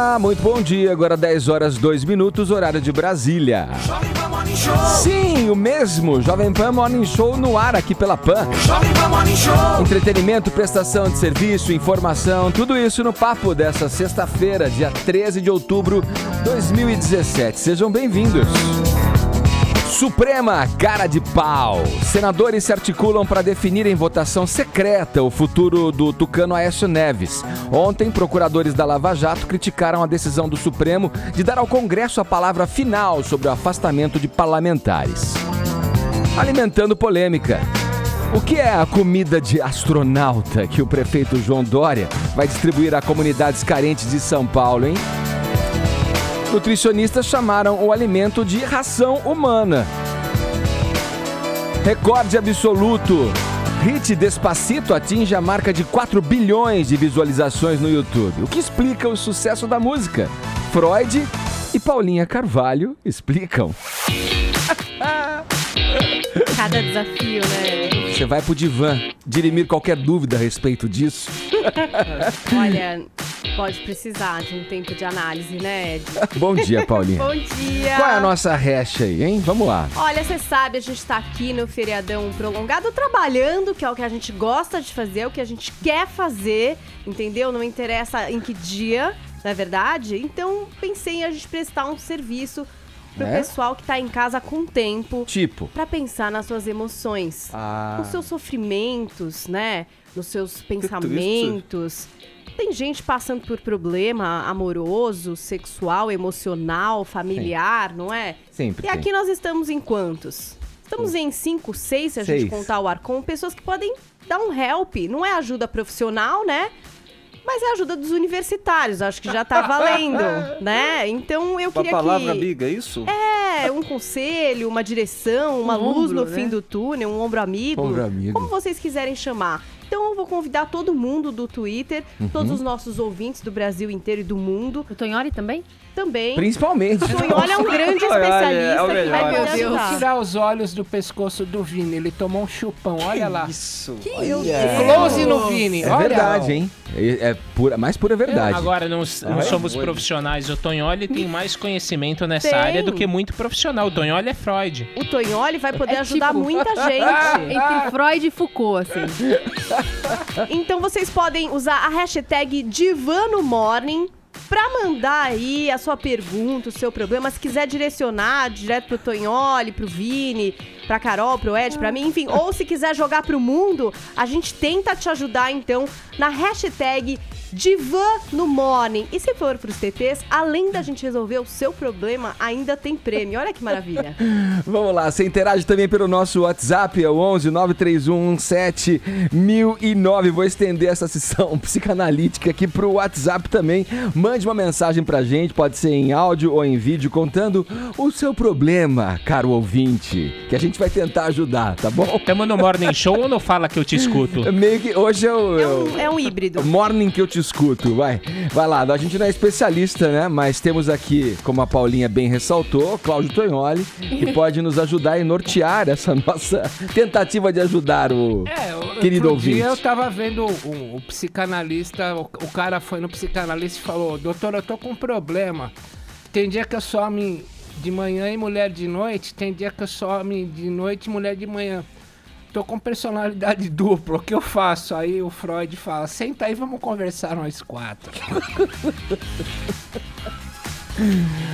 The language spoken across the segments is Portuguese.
Olá, muito bom dia. Agora 10 horas 2 minutos, horário de Brasília. Jovem Pan Morning Show. Sim, o mesmo. Jovem Pan Morning Show no ar aqui pela Pan. Jovem Pan Morning Show. Entretenimento, prestação de serviço, informação, tudo isso no papo dessa sexta-feira, dia 13 de outubro de 2017. Sejam bem-vindos. Suprema cara de pau. Senadores se articulam para definir em votação secreta o futuro do tucano Aécio Neves. Ontem, procuradores da Lava Jato criticaram a decisão do Supremo de dar ao Congresso a palavra final sobre o afastamento de parlamentares. Alimentando polêmica. O que é a comida de astronauta que o prefeito João Dória vai distribuir a comunidades carentes de São Paulo, hein? Nutricionistas chamaram o alimento de ração humana. Recorde absoluto. Hit Despacito atinge a marca de 4 bilhões de visualizações no YouTube. O que explica o sucesso da música? Freud e Paulinha Carvalho explicam. Cada desafio, né? Você vai pro divã dirimir qualquer dúvida a respeito disso. Olha, pode precisar de um tempo de análise, né, Ed? Bom dia, Paulinha. Bom dia. Qual é a nossa hash aí, hein? Vamos lá. Olha, você sabe, a gente tá aqui no feriadão prolongado trabalhando, que é o que a gente gosta de fazer, o que a gente quer fazer, entendeu? Não interessa em que dia, não é verdade? Então, pensei em a gente prestar um serviço pro pessoal que tá em casa com tempo. Tipo? Pra pensar nas suas emoções, nos seus sofrimentos, né? Nos seus pensamentos. Tem gente passando por problema amoroso, sexual, emocional, familiar, não é? Sempre E aqui nós estamos em quantos? Estamos em 5, 6, se a gente contar o Arcom. Pessoas que podem dar um help. Não é ajuda profissional, né? Mas é a ajuda dos universitários, acho que já tá valendo, né? Então eu queria que... Uma palavra amiga, é isso? É, um conselho, uma direção, uma luz no fim do túnel, um ombro amigo. Ombro amigo. Como vocês quiserem chamar. Então eu vou convidar todo mundo do Twitter, todos os nossos ouvintes do Brasil inteiro e do mundo. O Tonhori também? Também. Principalmente. O Tonholi é um grande especialista que vai Ai, meu poder Deus. ajudar. Tirar os olhos do pescoço do Vini, ele tomou um chupão, olha lá. Isso. Close no Vini, É olha. verdade, hein? É pura, mais pura verdade. Agora, não somos profissionais. O Tonholi tem mais conhecimento nessa área do que muito profissional. O Tonholi é Freud. O Tonholi vai poder É ajudar tipo- muita gente. Entre Freud e Foucault, assim. Então vocês podem usar a hashtag DivanoMorning pra mandar aí a sua pergunta, o seu problema. Se quiser direcionar direto pro Tonholi, pro Vini, pra Carol, pro Ed, pra mim, enfim. Ou se quiser jogar pro mundo, a gente tenta te ajudar, então, na hashtag DivanoMorning. E se for pros TTs, além da gente resolver o seu problema, ainda tem prêmio. Olha que maravilha. Vamos lá, você interage também pelo nosso WhatsApp, é o 11 931 7009. Vou estender essa sessão psicanalítica aqui pro WhatsApp também. Mande uma mensagem pra gente, pode ser em áudio ou em vídeo, contando o seu problema, caro ouvinte, que a gente vai tentar ajudar, tá bom? Tamo no Morning Show ou no Fala Que Eu Te Escuto? Meio que hoje É um híbrido. Morning que eu te escuto, vai lá, a gente não é especialista, né, mas temos aqui, como a Paulinha bem ressaltou, Cláudio Tonholi, que pode nos ajudar e nortear essa nossa tentativa de ajudar o querido Outro dia ouvinte. eu tava vendo o psicanalista, o cara foi no psicanalista e falou: doutor, eu tô com um problema. Tem dia que eu sou homem de manhã e mulher de noite, tem dia que eu sou homem de noite e mulher de manhã. Tô com personalidade dupla, o que eu faço? Aí o Freud fala: senta aí, vamos conversar nós quatro.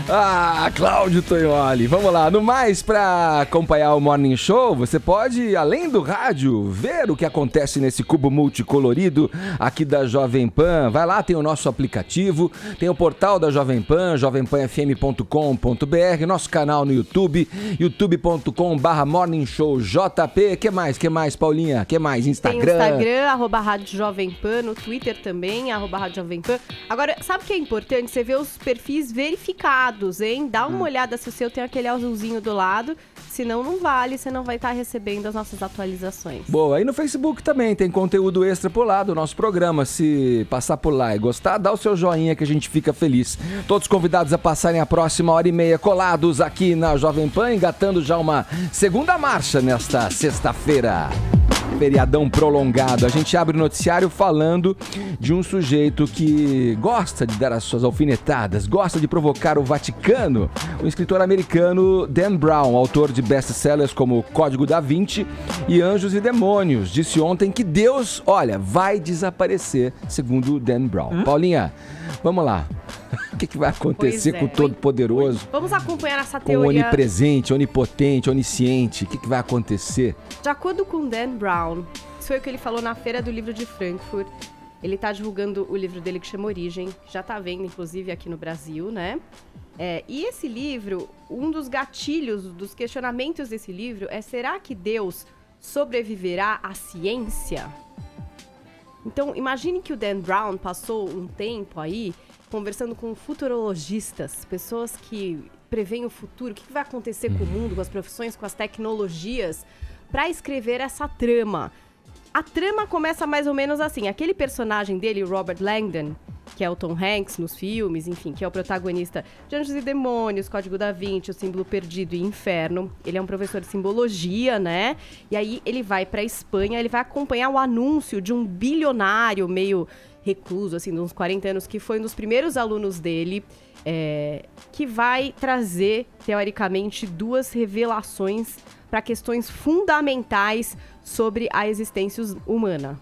Ah, Cláudio Tonholi, vamos lá. No mais, para acompanhar o Morning Show, você pode, além do rádio, ver o que acontece nesse cubo multicolorido aqui da Jovem Pan. Vai lá, tem o nosso aplicativo, tem o portal da Jovem Pan, jovempanfm.com.br, nosso canal no YouTube, youtube.com/morningshowjp. Que mais, Paulinha? Que mais? Instagram? Tem o Instagram, @Rádio Jovem Pan, no Twitter também, @Rádio Jovem Pan. Agora, sabe o que é importante? Você vê os perfis verificados, hein? Dá uma olhada se o seu tem aquele azulzinho do lado, senão não vale, você não vai estar recebendo as nossas atualizações. Boa, e no Facebook também tem conteúdo extra por lá do nosso programa. Se passar por lá e gostar, dá o seu joinha que a gente fica feliz. Todos convidados a passarem a próxima hora e meia colados aqui na Jovem Pan, engatando já uma segunda marcha nesta sexta-feira. feriadão prolongado. A gente abre o noticiário falando de um sujeito que gosta de dar as suas alfinetadas, gosta de provocar o Vaticano. O escritor americano Dan Brown, autor de best-sellers como Código da Vinci e Anjos e Demônios, disse ontem que Deus, olha, vai desaparecer, segundo Dan Brown. Paulinha, vamos lá. O que vai acontecer com o Todo-Poderoso? Vamos acompanhar essa Com teoria. o onipresente, onipotente, onisciente. O que vai acontecer? De acordo com Dan Brown, isso foi o que ele falou na Feira do Livro de Frankfurt. Ele tá divulgando o livro dele que chama Origem. Já tá vendo, inclusive, aqui no Brasil, né? E esse livro, um dos gatilhos, dos questionamentos desse livro é: será que Deus sobreviverá à ciência? Então, imagine que o Dan Brown passou um tempo aí conversando com futurologistas, pessoas que preveem o futuro, o que vai acontecer com o mundo, com as profissões, com as tecnologias, para escrever essa trama. A trama começa mais ou menos assim. Aquele personagem dele, o Robert Langdon, que é o Tom Hanks nos filmes, enfim, que é o protagonista de Anjos e Demônios, Código da Vinci, O Símbolo Perdido e Inferno. Ele é um professor de simbologia, né? E aí ele vai pra Espanha, ele vai acompanhar o anúncio de um bilionário meio recluso, assim, de uns 40 anos, que foi um dos primeiros alunos dele, que vai trazer, teoricamente, 2 revelações para questões fundamentais sobre a existência humana.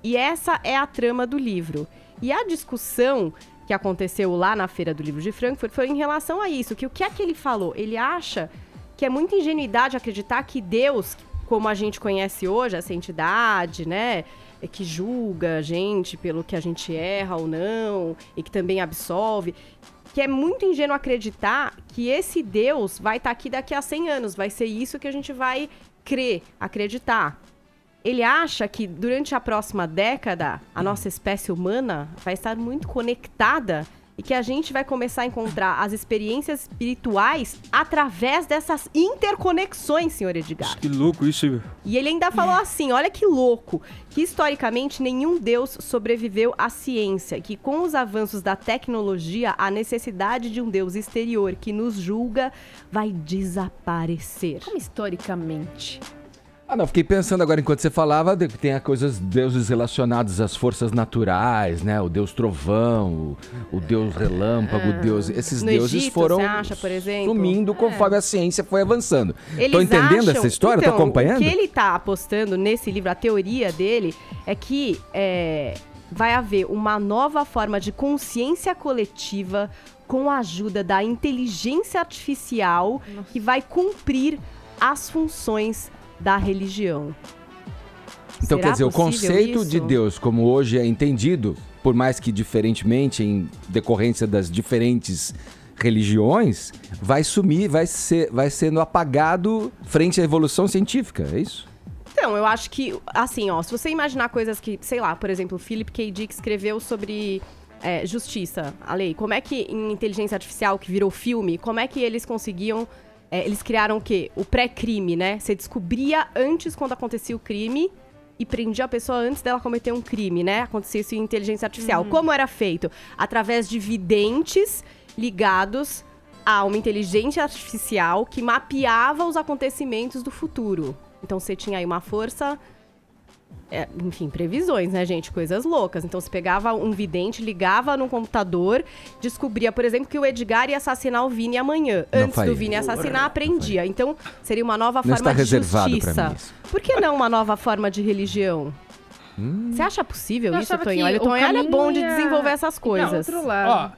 E essa é a trama do livro. E a discussão que aconteceu lá na Feira do Livro de Frankfurt foi em relação a isso, que o que é que ele falou? Ele acha que é muita ingenuidade acreditar que Deus, como a gente conhece hoje, essa entidade, né, que julga a gente pelo que a gente erra ou não, e que também absolve, que é muito ingênuo acreditar que esse Deus vai estar aqui daqui a 100 anos, vai ser isso que a gente vai crer, acreditar. Ele acha que durante a próxima década, a nossa espécie humana vai estar muito conectada e que a gente vai começar a encontrar as experiências espirituais através dessas interconexões, senhor Edgar. Que louco isso. E ele ainda falou assim, olha que louco, que historicamente nenhum Deus sobreviveu à ciência, que com os avanços da tecnologia, a necessidade de um Deus exterior que nos julga vai desaparecer. Como historicamente? Não, fiquei pensando agora enquanto você falava que tem deuses relacionados às forças naturais, né? O deus trovão, o deus relâmpago, esses no deuses Egito, foram você acha, por exemplo? sumindo conforme a ciência foi avançando. Eles Tô entendendo acham, essa história? Então, tô acompanhando? O que ele tá apostando nesse livro, a teoria dele, é que vai haver uma nova forma de consciência coletiva com a ajuda da inteligência artificial que vai cumprir as funções da religião. Então, Será quer dizer, o possível conceito isso? de Deus, como hoje é entendido, por mais que diferentemente, em decorrência das diferentes religiões, vai sumir, vai sendo apagado frente à evolução científica, é isso? Então, eu acho que, assim, ó, se você imaginar coisas que, sei lá, por exemplo, Philip K. Dick escreveu sobre justiça, a lei, como é que em inteligência artificial, que virou filme, como é que eles conseguiam... eles criaram o quê? O pré-crime, né? Você descobria antes quando acontecia o crime e prendia a pessoa antes dela cometer um crime, né? Acontecia isso em inteligência artificial. Como era feito? Através de videntes ligados a uma inteligência artificial que mapeava os acontecimentos do futuro. Então você tinha aí uma força... enfim, previsões, né, gente? Coisas loucas. Então, você pegava um vidente, ligava no computador, descobria, por exemplo, que o Edgar ia assassinar o Vini amanhã. Antes do Vini assassinar, aprendia. Então, seria uma nova forma de justiça. Por que não uma nova forma de religião? Você acha possível isso, Tonholi? O Tonholi é bom de desenvolver essas coisas. Outro lado.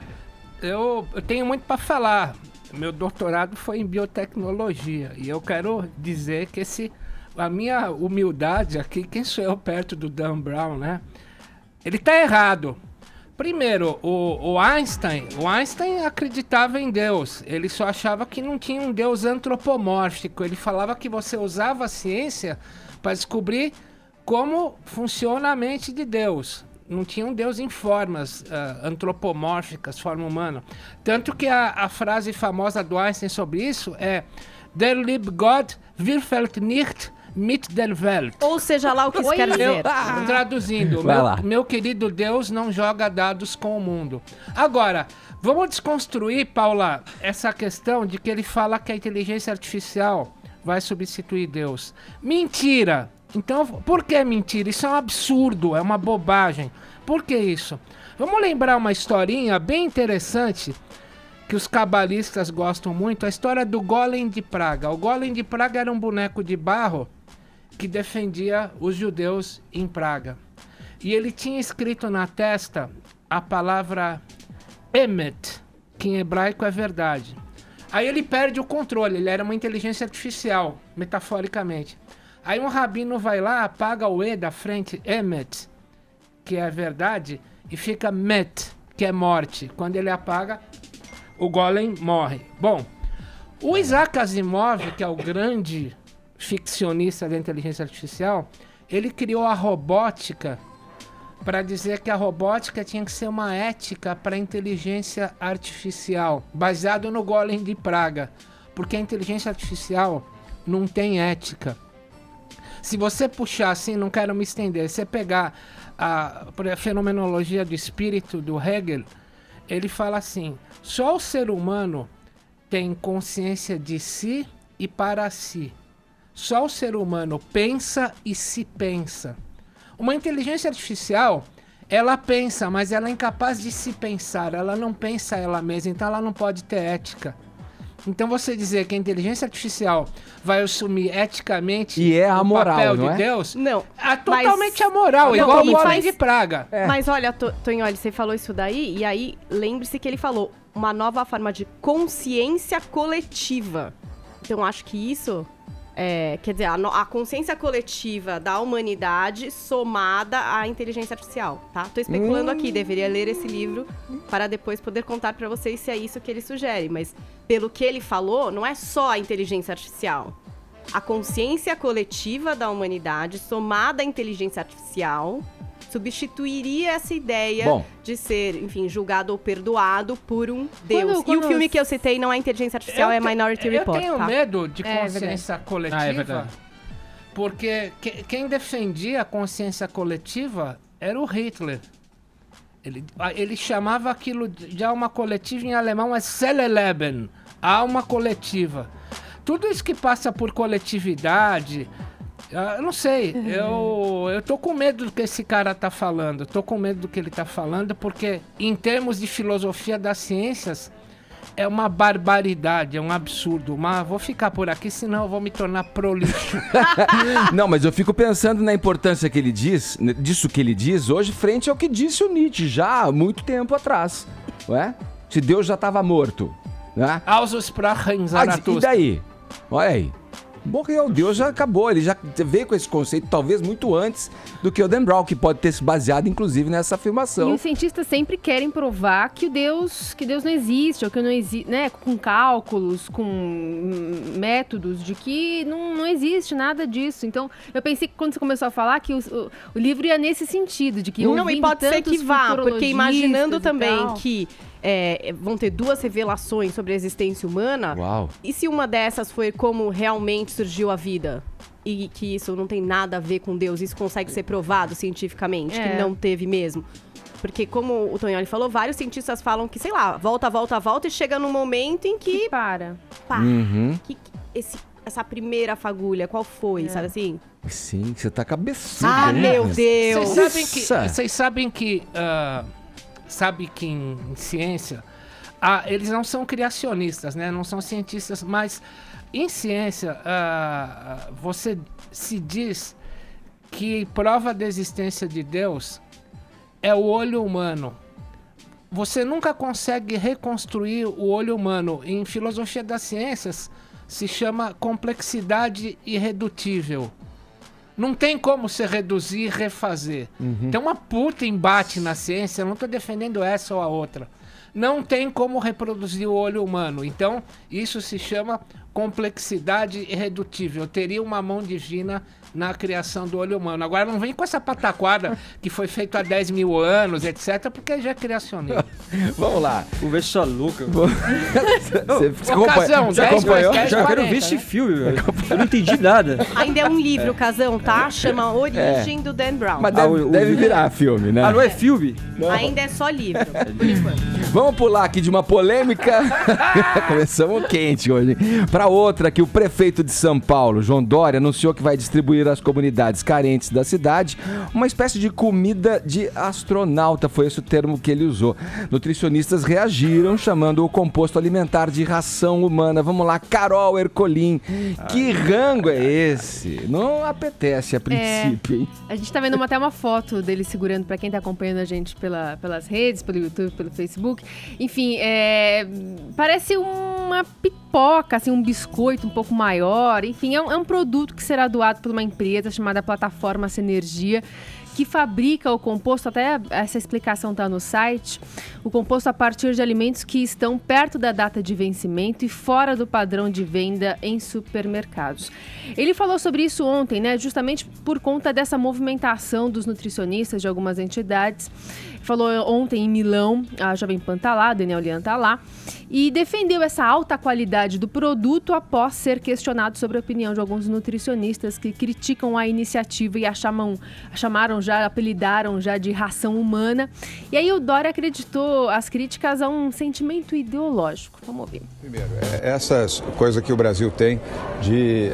Ó, eu tenho muito para falar. Meu doutorado foi em biotecnologia. E eu quero dizer que a minha humildade aqui, quem sou eu perto do Dan Brown, né? Ele tá errado. Primeiro, o Einstein acreditava em Deus. Ele só achava que não tinha um Deus antropomórfico. Ele falava que você usava a ciência para descobrir como funciona a mente de Deus. Não tinha um Deus em formas antropomórficas, forma humana. Tanto que a frase famosa do Einstein sobre isso é Der liebe Gott wirfelt nicht mit der Welt. Ou seja lá o que isso quer dizer. Traduzindo, meu querido Deus não joga dados com o mundo. Agora, vamos desconstruir, Paula, essa questão de que ele fala que a inteligência artificial vai substituir Deus. Mentira! Então, por que é mentira? Isso é um absurdo, é uma bobagem. Por que isso? Vamos lembrar uma historinha bem interessante que os cabalistas gostam muito, a história do Golem de Praga. O Golem de Praga era um boneco de barro que defendia os judeus em Praga. E ele tinha escrito na testa a palavra Emet, que em hebraico é verdade. Aí ele perde o controle, ele era uma inteligência artificial, metaforicamente. Aí um rabino vai lá, apaga o E da frente, Emet, que é verdade, e fica Met, que é morte. Quando ele apaga, o golem morre. Bom, o Isaac Asimov, que é o grande ficcionista da inteligência artificial, ele criou a robótica para dizer que a robótica tinha que ser uma ética para a inteligência artificial, baseado no Golem de Praga, porque a inteligência artificial não tem ética. Se você puxar assim, não quero me estender, você pegar a fenomenologia do espírito do Hegel, ele fala assim, só o ser humano tem consciência de si e para si. Só o ser humano pensa e se pensa. Uma inteligência artificial, ela pensa, mas ela é incapaz de se pensar, ela não pensa ela mesma, então ela não pode ter ética. Então você dizer que a inteligência artificial vai assumir eticamente e é amoral, o papel não de é? Deus, Não. é totalmente amoral, Não, igual o e Golem faz- de Praga. Mas olha, Tonholi, você falou isso daí, e aí lembre-se que ele falou uma nova forma de consciência coletiva. Então acho que isso, quer dizer, a consciência coletiva da humanidade somada à inteligência artificial, tá? Tô especulando aqui, deveria ler esse livro para depois poder contar para vocês se é isso que ele sugere, mas pelo que ele falou, não é só a inteligência artificial. A consciência coletiva da humanidade somada à inteligência artificial substituiria essa ideia Bom. de ser, enfim, julgado ou perdoado por um Deus. E quando o filme que eu citei não é inteligência artificial, é Minority Report, Eu tenho tá? medo de É consciência coletiva, é verdade. porque quem defendia a consciência coletiva era o Hitler. Ele chamava aquilo de alma coletiva, em alemão é Seeleleben, alma coletiva. Tudo isso que passa por coletividade, eu não sei, eu tô com medo do que esse cara tá falando, tô com medo do que ele tá falando, porque em termos de filosofia das ciências, é uma barbaridade, é um absurdo, mas vou ficar por aqui, senão eu vou me tornar prolixo. Não, mas eu fico pensando na importância que ele diz, disso que ele diz hoje, frente ao que disse o Nietzsche já há muito tempo atrás, não é? Se Deus já estava morto, né? Aussprachen E Zarathustra. daí? Olha aí. Morreu, Deus já acabou, ele já veio com esse conceito talvez muito antes do que o Dan Brown, que pode ter se baseado inclusive nessa E afirmação. os cientistas sempre querem provar que Deus não existe, ou que não existe, né? Com cálculos, com métodos de que não existe nada disso. Então, eu pensei que quando você começou a falar que o livro ia nesse sentido, de que Não, e ouvindo pode ser que tantos vá, porque imaginando futurologistas e também tal. que vão ter duas revelações sobre a existência humana, Uau. e se uma dessas foi como realmente surgiu a vida? E que isso não tem nada a ver com Deus, isso consegue ser provado cientificamente, que não teve mesmo. Porque, como o Tonholi falou, vários cientistas falam que, sei lá, volta e chega num momento em que, Para. pá, Uhum. essa primeira fagulha, qual foi, sabe assim? Sim, você tá cabeçudo, Ah, né? meu Deus! Vocês sabem que em ciência, eles não são criacionistas, né? Não são cientistas, mas em ciência você se diz que prova da existência de Deus é o olho humano. Você nunca consegue reconstruir o olho humano. Em filosofia das ciências se chama complexidade irredutível. Não tem como se reduzir e refazer. Tem uma puta embate na ciência, eu não estou defendendo essa ou a outra. Não tem como reproduzir o olho humano. Então, isso se chama complexidade irredutível. Teria uma mão divina na criação do olho humano. Agora, não vem com essa pataquada que foi feito há 10 mil anos, etc., porque já é criacionismo. Vamos lá. Conversa sua louca. Você Casão, você 10 acompanhou? mais 10, Já quero 40, ver esse né? filme, velho. Eu não entendi nada. Ainda é um livro, Casão, tá? Chama Origem do Dan Brown. Mas deve, o deve vídeo- virar filme, né? Ah, não é filme? Ainda é só livro, por enquanto. Vamos pular aqui de uma polêmica. Começamos quente hoje. Para outra, que o prefeito de São Paulo, João Dória, anunciou que vai distribuir às comunidades carentes da cidade uma espécie de comida de astronauta, foi esse o termo que ele usou. Nutricionistas reagiram chamando o composto alimentar de ração humana. Vamos lá, Carol Ercolim, que rango é esse? Não apetece a princípio, hein? A gente tá vendo até uma foto dele segurando, pra quem tá acompanhando a gente pelas redes, pelo YouTube, pelo Facebook. Enfim, parece uma pipoca, assim, um biscoito um pouco maior. Enfim, é um produto que será doado por uma empresa chamada Plataforma Sinergia, que fabrica o composto, até essa explicação está no site, o composto a partir de alimentos que estão perto da data de vencimento e fora do padrão de venda em supermercados. Ele falou sobre isso ontem, né, justamente por conta dessa movimentação dos nutricionistas de algumas entidades. Falou ontem em Milão, a Jovem Pan tá lá, Daniel Lian tá lá, e defendeu essa alta qualidade do produto após ser questionado sobre a opinião de alguns nutricionistas que criticam a iniciativa e apelidaram já de ração humana. E aí o Dória acreditou as críticas a um sentimento ideológico. Vamos ver. Primeiro, essas coisas que o Brasil tem de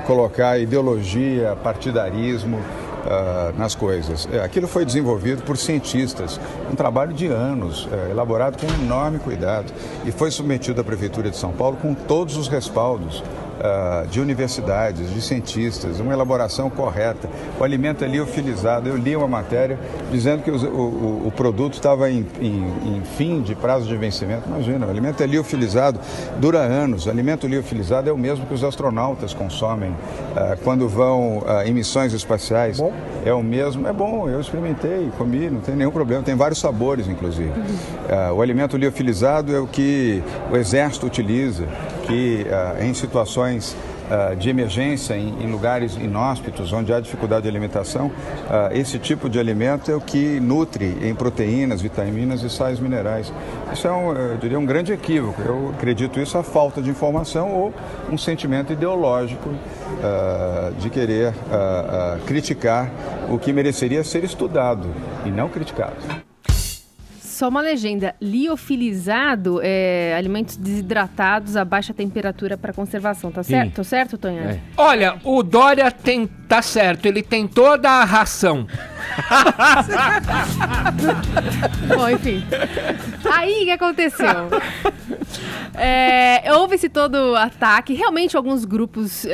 colocar ideologia, partidarismo nas coisas. Aquilo foi desenvolvido por cientistas, um trabalho de anos, elaborado com enorme cuidado e foi submetido à Prefeitura de São Paulo com todos os respaldos de universidades, de cientistas, uma elaboração correta. O alimento é liofilizado. Eu li uma matéria dizendo que o produto estava em fim de prazo de vencimento. Imagina, o alimento é liofilizado, dura anos. O alimento liofilizado é o mesmo que os astronautas consomem quando vão em missões espaciais. Bom. É o mesmo, é bom, eu experimentei, comi, não tem nenhum problema, tem vários sabores, inclusive. O alimento liofilizado é o que o Exército utiliza, que em situações de emergência, em lugares inóspitos, onde há dificuldade de alimentação, esse tipo de alimento é o que nutre em proteínas, vitaminas e sais minerais. Isso é, eu diria, um grande equívoco. Eu acredito isso a falta de informação ou um sentimento ideológico de querer criticar o que mereceria ser estudado e não criticado. Só uma legenda, liofilizado alimentos desidratados a baixa temperatura para conservação, tá certo? Tô certo, Tonhão? Olha, o Dória tá certo, ele tem toda a ração. Bom, enfim. Aí, o que aconteceu? Houve-se todo ataque, realmente alguns grupos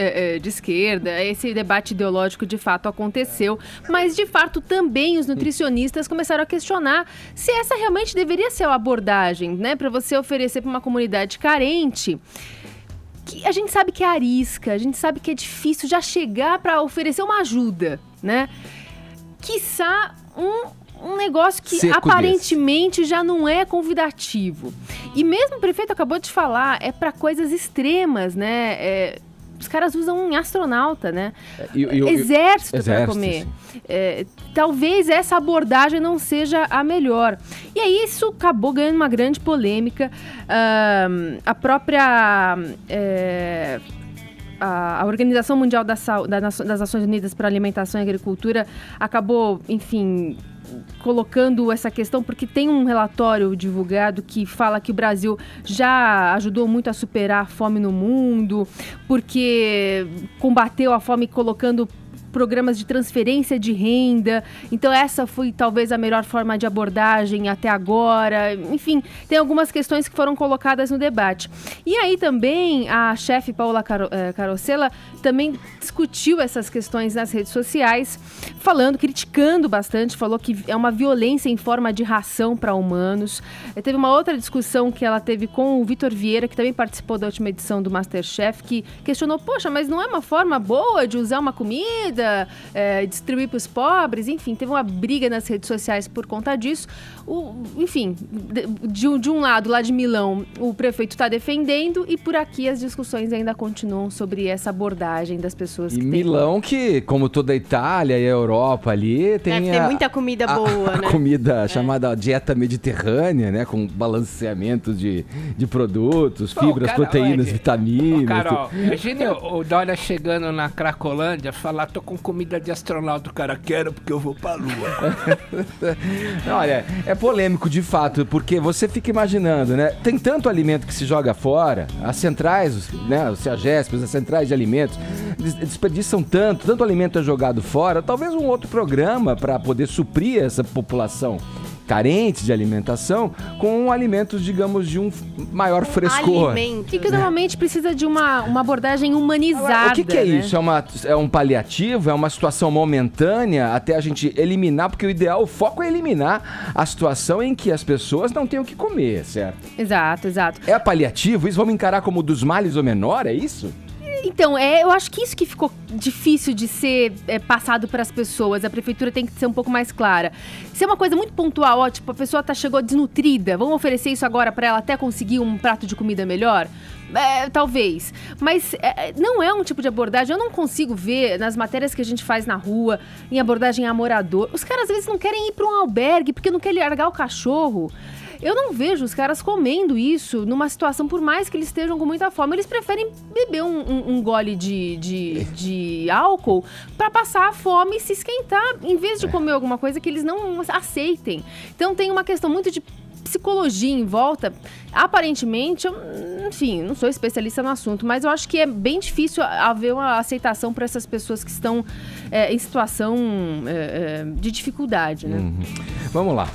de esquerda, esse debate ideológico de fato aconteceu, mas de fato também os nutricionistas começaram a questionar se essa realmente deveria ser a abordagem, né, para você oferecer para uma comunidade carente, que a gente sabe que é arisca, a gente sabe que é difícil já chegar para oferecer uma ajuda, né? Quiçá um negócio que seco aparentemente desse já não é convidativo. E mesmo o prefeito acabou de falar, é para coisas extremas, né? Os caras usam astronauta, né? Exército para comer. Talvez essa abordagem não seja a melhor. E aí isso acabou ganhando uma grande polêmica. A própria... A Organização Mundial das Nações Unidas para Alimentação e Agricultura acabou, enfim, colocando essa questão, porque tem um relatório divulgado que fala que o Brasil já ajudou muito a superar a fome no mundo, porque combateu a fome colocando programas de transferência de renda. Então essa foi talvez a melhor forma de abordagem até agora. Enfim, tem algumas questões que foram colocadas no debate. E aí também a chefe Paula Carosella também discutiu essas questões nas redes sociais, criticando bastante, falou que é uma violência em forma de ração para humanos. Teve uma outra discussão que ela teve com o Vitor Vieira, que também participou da última edição do MasterChef, que questionou, poxa, mas não é uma forma boa de usar uma comida, distribuir para os pobres? Enfim, teve uma briga nas redes sociais por conta disso. Enfim, de um lado, lá de Milão, o prefeito está defendendo, e por aqui as discussões ainda continuam sobre essa abordagem das pessoas que Milão, que, como toda a Itália e a Europa ali, tem muita comida boa, né? Comida chamada dieta mediterrânea, né? Com balanceamento de produtos, fibras, proteínas, vitaminas. Carol, imagine o Dória chegando na Cracolândia, falar, tô com com comida de astronauta. O cara, quero porque eu vou pra lua. Não, olha, é polêmico de fato, porque você fica imaginando, né? Tem tanto alimento que se joga fora, as centrais, né? Os CEAGESP, as centrais de alimentos, desperdiçam tanto alimento é jogado fora, talvez um outro programa para poder suprir essa população carente de alimentação com alimentos, digamos, de um maior frescor. Alimento. E que normalmente precisa de uma abordagem humanizada. O que é né? isso? É um paliativo? É uma situação momentânea até a gente eliminar? Porque o ideal, o foco é eliminar a situação em que as pessoas não têm o que comer, certo? Exato, exato. É paliativo? Isso vamos encarar como dos males o menor? É isso? Então, eu acho que isso que ficou difícil de ser passado para as pessoas. A prefeitura tem que ser um pouco mais clara. Se é uma coisa muito pontual, ó, tipo, a pessoa chegou desnutrida, vamos oferecer isso agora para ela até conseguir um prato de comida melhor? Talvez. Mas não é um tipo de abordagem. Eu não consigo ver nas matérias que a gente faz na rua, em abordagem a morador. Os caras às vezes não querem ir para um albergue porque não querem largar o cachorro. Eu não vejo os caras comendo isso numa situação, por mais que eles estejam com muita fome. Eles preferem beber um gole de álcool para passar a fome e se esquentar, em vez de comer alguma coisa que eles não aceitem. Então tem uma questão muito de psicologia em volta. Aparentemente, enfim, não sou especialista no assunto, mas eu acho que é bem difícil haver uma aceitação para essas pessoas que estão em situação de dificuldade, né? Vamos lá.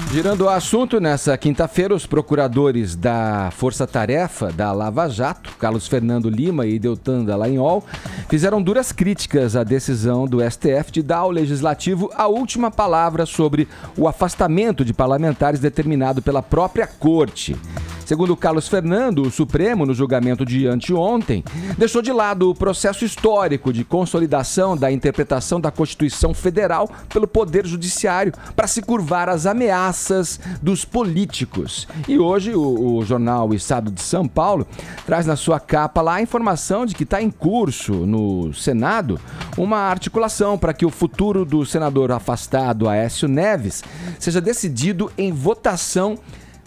Girando o assunto, nessa quinta-feira, os procuradores da Força Tarefa da Lava Jato, Carlos Fernando Lima e Deltan Dallagnol, fizeram duras críticas à decisão do STF de dar ao Legislativo a última palavra sobre o afastamento de parlamentares determinado pela própria Corte. Segundo Carlos Fernando, o Supremo, no julgamento de anteontem, deixou de lado o processo histórico de consolidação da interpretação da Constituição Federal pelo Poder Judiciário para se curvar às ameaças dos políticos. E hoje o jornal O Estado de São Paulo traz na sua capa lá a informação de que está em curso no Senado uma articulação para que o futuro do senador afastado Aécio Neves seja decidido em votação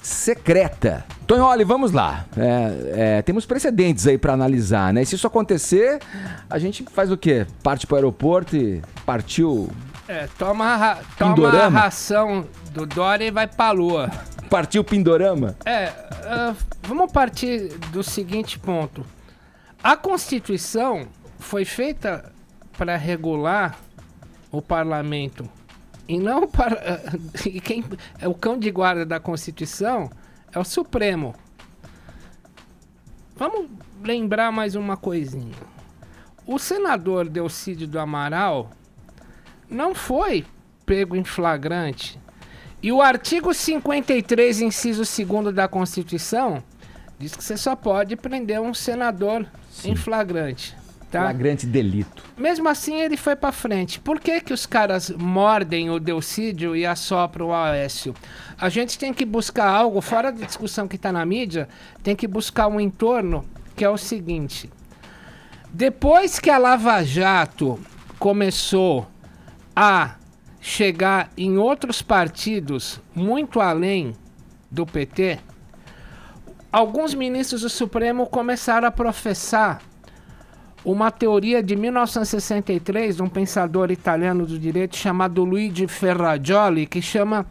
secreta. Tonholi, vamos lá. Temos precedentes aí para analisar, né? E se isso acontecer, a gente faz o quê? Parte para o aeroporto e partiu... Toma a ração do Dória e vai pra lua. Partiu Pindorama? Vamos partir do seguinte ponto. A Constituição foi feita para regular o parlamento. E não para... quem é o cão de guarda da Constituição é o Supremo. Vamos lembrar mais uma coisinha. O senador Delcídio do Amaral não foi pego em flagrante. E o artigo 53, inciso 2º da Constituição, diz que você só pode prender um senador em flagrante. Tá? Flagrante delito. Mesmo assim, ele foi pra frente. Por que que os caras mordem o Delcídio e assopram o Aécio? A gente tem que buscar algo, fora da discussão que tá na mídia, tem que buscar um entorno, que é o seguinte. Depois que a Lava Jato começou a chegar em outros partidos muito além do PT, alguns ministros do Supremo começaram a professar uma teoria de 1963 de um pensador italiano do direito chamado Luigi Ferrajoli, que chama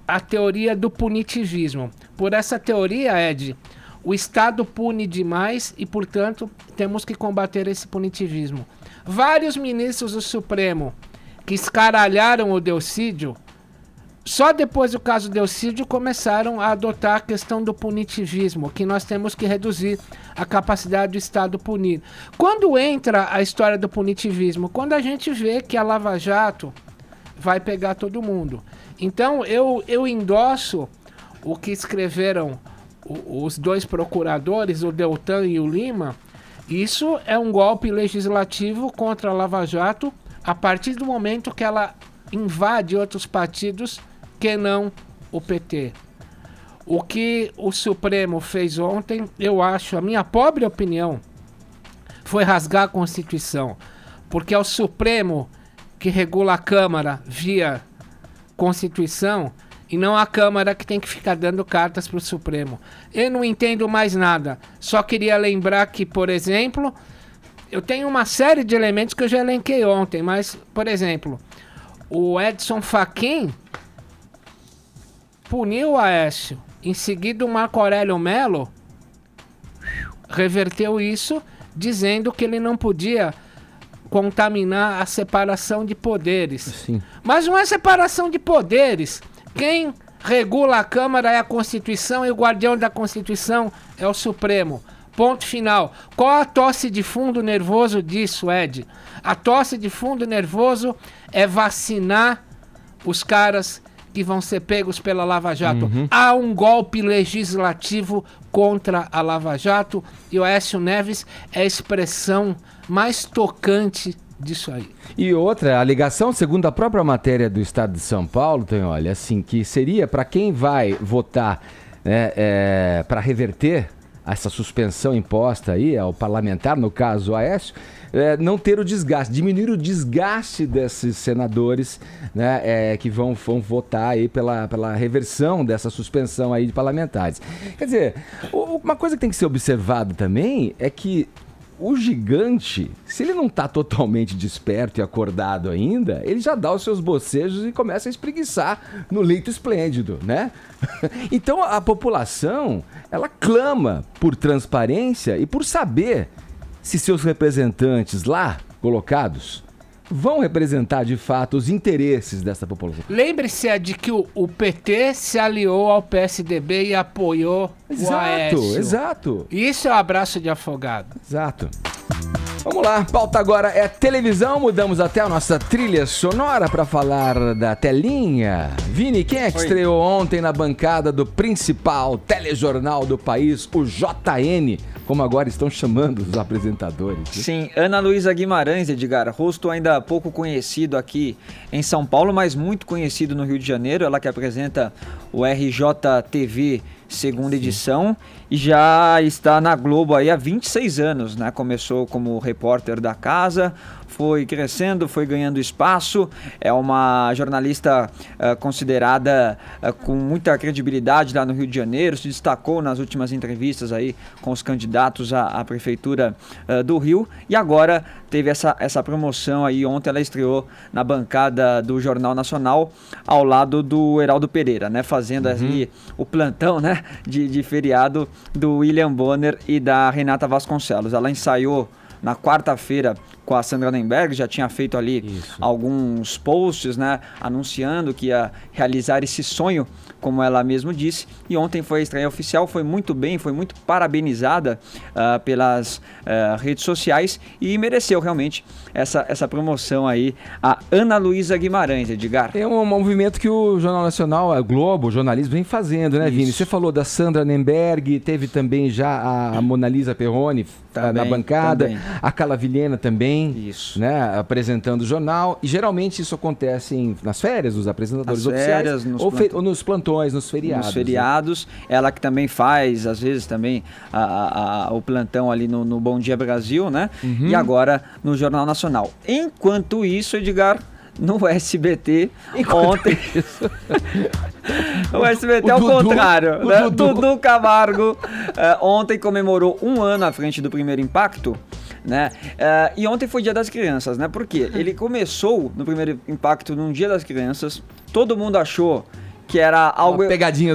a teoria do punitivismo. Por essa teoria, Ed, o Estado pune demais e, portanto, temos que combater esse punitivismo. Vários ministros do Supremo que escaralharam o Delcídio, só depois do caso Delcídio começaram a adotar a questão do punitivismo, que nós temos que reduzir a capacidade do Estado punir. Quando entra a história do punitivismo? Quando a gente vê que a Lava Jato vai pegar todo mundo. Então eu endosso o que escreveram os dois procuradores, o Deltan e o Lima. Isso é um golpe legislativo contra a Lava Jato a partir do momento que ela invade outros partidos que não o PT. O que o Supremo fez ontem, eu acho, a minha pobre opinião, foi rasgar a Constituição. Porque é o Supremo que regula a Câmara via Constituição e não a Câmara que tem que ficar dando cartas para o Supremo. Eu não entendo mais nada. Só queria lembrar que, por exemplo, eu tenho uma série de elementos que eu já elenquei ontem, mas, por exemplo, o Edson Fachin puniu o Aécio. Em seguida, o Marco Aurélio Melo reverteu isso, dizendo que ele não podia contaminar a separação de poderes. Sim. Mas não é separação de poderes. Quem regula a Câmara é a Constituição e o guardião da Constituição é o Supremo. Ponto final. Qual a tosse de fundo nervoso disso, Ed? A tosse de fundo nervoso é vacinar os caras que vão ser pegos pela Lava Jato. Há um golpe legislativo contra a Lava Jato e o Aécio Neves é a expressão mais tocante disso aí. E outra, a alegação, segundo a própria matéria do Estado de São Paulo, tem, olha, assim, que seria para quem vai votar para reverter essa suspensão imposta aí ao parlamentar, no caso o Aécio, não ter o desgaste, diminuir o desgaste desses senadores, né, que vão votar aí pela reversão dessa suspensão aí de parlamentares. Quer dizer, uma coisa que tem que ser observada também é que o gigante, se ele não está totalmente desperto e acordado ainda, ele já dá os seus bocejos e começa a espreguiçar no leito esplêndido, né? Então a população, ela clama por transparência e por saber se seus representantes lá colocados vão representar de fato os interesses dessa população. Lembre-se de que o PT se aliou ao PSDB e apoiou o Aécio. Exato. Isso é o abraço de afogado. Exato. Vamos lá, pauta agora é televisão, mudamos até a nossa trilha sonora para falar da telinha. Vini, quem é que estreou ontem na bancada do principal telejornal do país, o JN, como agora estão chamando os apresentadores? Sim, Ana Luísa Guimarães, Edgar, rosto ainda pouco conhecido aqui em São Paulo, mas muito conhecido no Rio de Janeiro, ela que apresenta o RJTV segunda edição e já está na Globo aí há 26 anos, né? Começou como repórter da casa, foi crescendo, foi ganhando espaço, é uma jornalista considerada com muita credibilidade lá no Rio de Janeiro, se destacou nas últimas entrevistas aí com os candidatos à prefeitura do Rio e agora teve essa promoção aí, ontem ela estreou na bancada do Jornal Nacional ao lado do Heraldo Pereira, né? Fazendo ali o plantão, né? De feriado do William Bonner e da Renata Vasconcelos. Ela ensaiou na quarta-feira com a Sandra Nemberg, já tinha feito ali alguns posts, né, anunciando que ia realizar esse sonho, como ela mesma disse, e ontem foi a estreia oficial, foi muito bem, foi muito parabenizada pelas redes sociais e mereceu realmente essa promoção aí, a Ana Luísa Guimarães, Edgar. É um movimento que o Jornal Nacional, a Globo, o jornalismo vem fazendo, né, Vini? Você falou da Sandra Nemberg, teve também já a Mona Lisa Perrone na bancada, a Carla Vilhena também, né, apresentando o jornal, e geralmente isso acontece nas férias dos apresentadores oficiais, ou nos plantões, nos feriados. Nos feriados, né? Ela que também faz, às vezes também, o plantão ali no Bom Dia Brasil, né? E agora no Jornal Nacional. Enquanto isso, Edgar, no SBT, ontem... O SBT ao contrário, né? Dudu Camargo ontem comemorou 1 ano à frente do Primeiro Impacto, né? E ontem foi Dia das Crianças, né? Porque ele começou no Primeiro Impacto num Dia das Crianças, todo mundo achou que era algo, uma pegadinha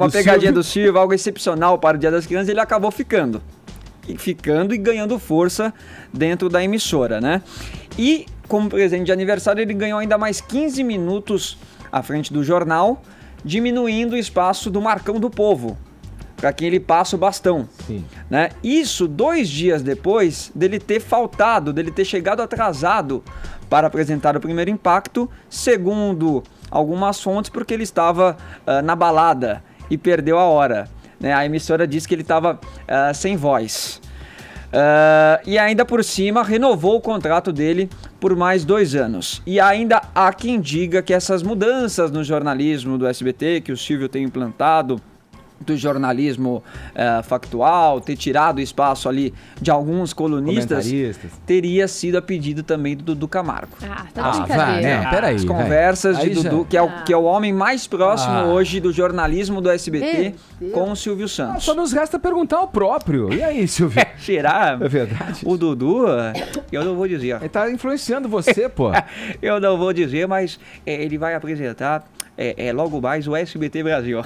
do Silvio, algo excepcional para o Dia das Crianças, e ele acabou ficando e ganhando força dentro da emissora, né? E como presente de aniversário, ele ganhou ainda mais 15 minutos à frente do jornal, diminuindo o espaço do Marcão do Povo, para quem ele passa o bastão. Sim. Né? Isso 2 dias depois dele ter faltado, dele ter chegado atrasado para apresentar o Primeiro Impacto, segundo algumas fontes, porque ele estava na balada e perdeu a hora. Né? A emissora disse que ele estava sem voz. E ainda por cima renovou o contrato dele por mais 2 anos. E ainda há quem diga que essas mudanças no jornalismo do SBT que o Silvio tem implantado do jornalismo factual, ter tirado o espaço ali de alguns colunistas, teria sido a pedido também do Dudu Camargo. Tá brincadeira. Peraí. As conversas de Dudu, que é o homem mais próximo hoje do jornalismo do SBT com o Silvio Santos. Só nos resta perguntar ao próprio. E aí, Silvio? Tirar É verdade. o Dudu, eu não vou dizer. Ele tá influenciando você, pô. Eu não vou dizer, mas ele vai apresentar logo mais o SBT Brasil.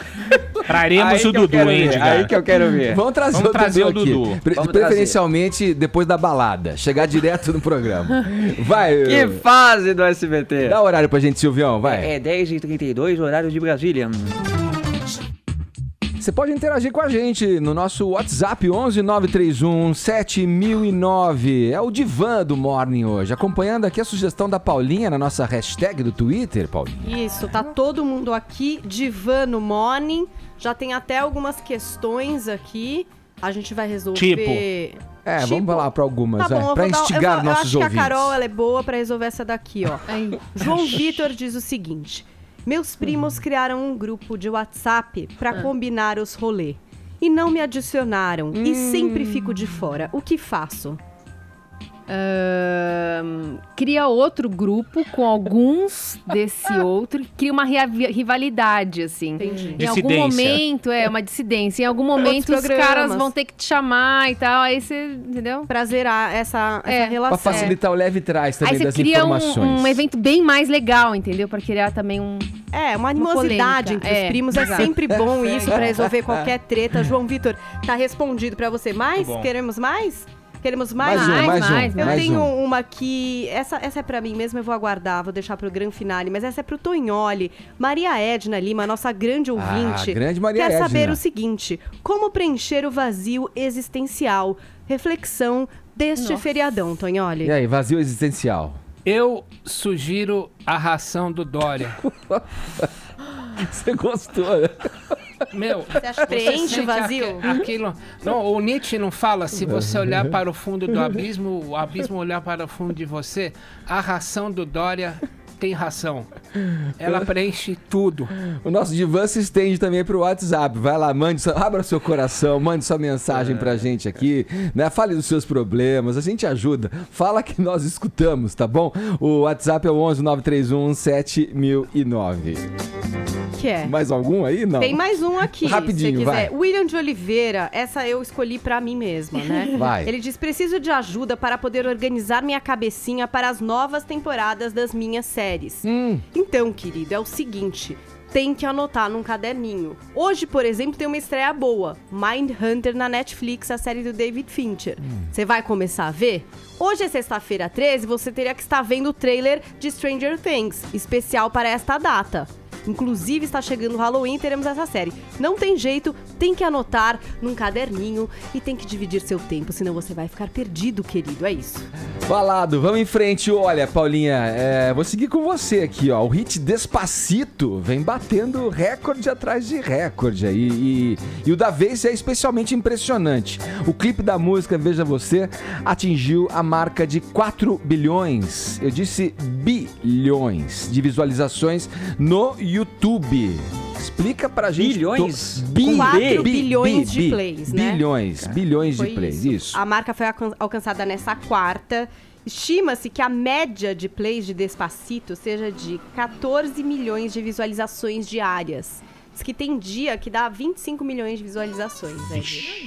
Traremos o Dudu, hein, Edgar? Aí que eu quero ver. Vamos trazer o Dudu. Preferencialmente depois da balada. Chegar direto no programa. Vai. Que fase do SBT. Dá horário pra gente, Silvião, vai. É 10h32, horário de Brasília. Você pode interagir com a gente no nosso WhatsApp 11 931 7009. É o Divã do Morning hoje. Acompanhando aqui a sugestão da Paulinha na nossa hashtag do Twitter, Paulinha. Isso, tá todo mundo aqui, Divã no Morning. Já tem até algumas questões aqui. A gente vai resolver. Tipo? Vamos falar pra algumas, tá bom, pra instigar nossos ouvintes. Eu acho que a Carol ela é boa pra resolver essa daqui, ó. João Vitor diz o seguinte: meus primos criaram um grupo de WhatsApp pra combinar os rolê. E não me adicionaram. E sempre fico de fora. O que faço? Cria outro grupo com alguns desse outro, cria uma rivalidade, assim. Entendi. Em algum momento, uma dissidência. Em algum momento os caras vão ter que te chamar e tal, aí você, entendeu? Pra zerar essa relação. Pra facilitar o leve trás também das informações. Aí informações. você cria um evento bem mais legal, entendeu? Pra criar também uma animosidade entre os primos. Exato. É sempre bom isso pra resolver qualquer treta. João Vitor, tá respondido pra você. Mais? Queremos mais? Queremos mais? Mais um. Eu tenho uma que... Essa é pra mim mesmo, eu vou aguardar, vou deixar pro grande finale. Mas essa é pro Tonholi. Maria Edna Lima, nossa grande ouvinte. Grande Maria quer Edna. saber o seguinte: como preencher o vazio existencial? Reflexão deste feriadão, Tonholi. E aí, vazio existencial? Eu sugiro a ração do Dória. Você gostou, né? Meu, você acha que preenche o vazio? Não, o Nietzsche não fala: se você olhar para o fundo do abismo, o abismo olhar para o fundo de você. A ração do Dória tem ração. Ela preenche tudo. O nosso Divã se estende também pro WhatsApp. Vai lá, abra seu coração, mande sua mensagem pra gente aqui, né? Fale dos seus problemas, a gente ajuda. Fala que nós escutamos, tá bom? O WhatsApp é o 11 931 7009. Mais algum aí? Não. Tem mais um aqui, rapidinho, se você quiser. vai. William de Oliveira, essa eu escolhi pra mim mesma, né? Vai. Ele diz: preciso de ajuda para poder organizar minha cabecinha para as novas temporadas das minhas séries. Então, querido, é o seguinte: tem que anotar num caderninho. Hoje, por exemplo, tem uma estreia boa, Mindhunter na Netflix, a série do David Fincher. Você vai começar a ver? Hoje é sexta-feira 13, você teria que estar vendo o trailer de Stranger Things, especial para esta data. Inclusive, está chegando o Halloween, teremos essa série. Não tem jeito, tem que anotar num caderninho e tem que dividir seu tempo, senão você vai ficar perdido, querido. É isso. Falado, vamos em frente. Olha, Paulinha, vou seguir com você aqui, ó. O hit Despacito vem batendo recorde atrás de recorde aí. E o da vez é especialmente impressionante. O clipe da música, veja você, atingiu a marca de 4 bilhões. Eu disse bilhões de visualizações no YouTube. Explica pra gente. Bilhões? 4 bilhões de plays, né? Bilhões de plays, isso. A marca foi alcançada nessa quarta. Estima-se que a média de plays de Despacito seja de 14 milhões de visualizações diárias. Diz que tem dia que dá 25 milhões de visualizações.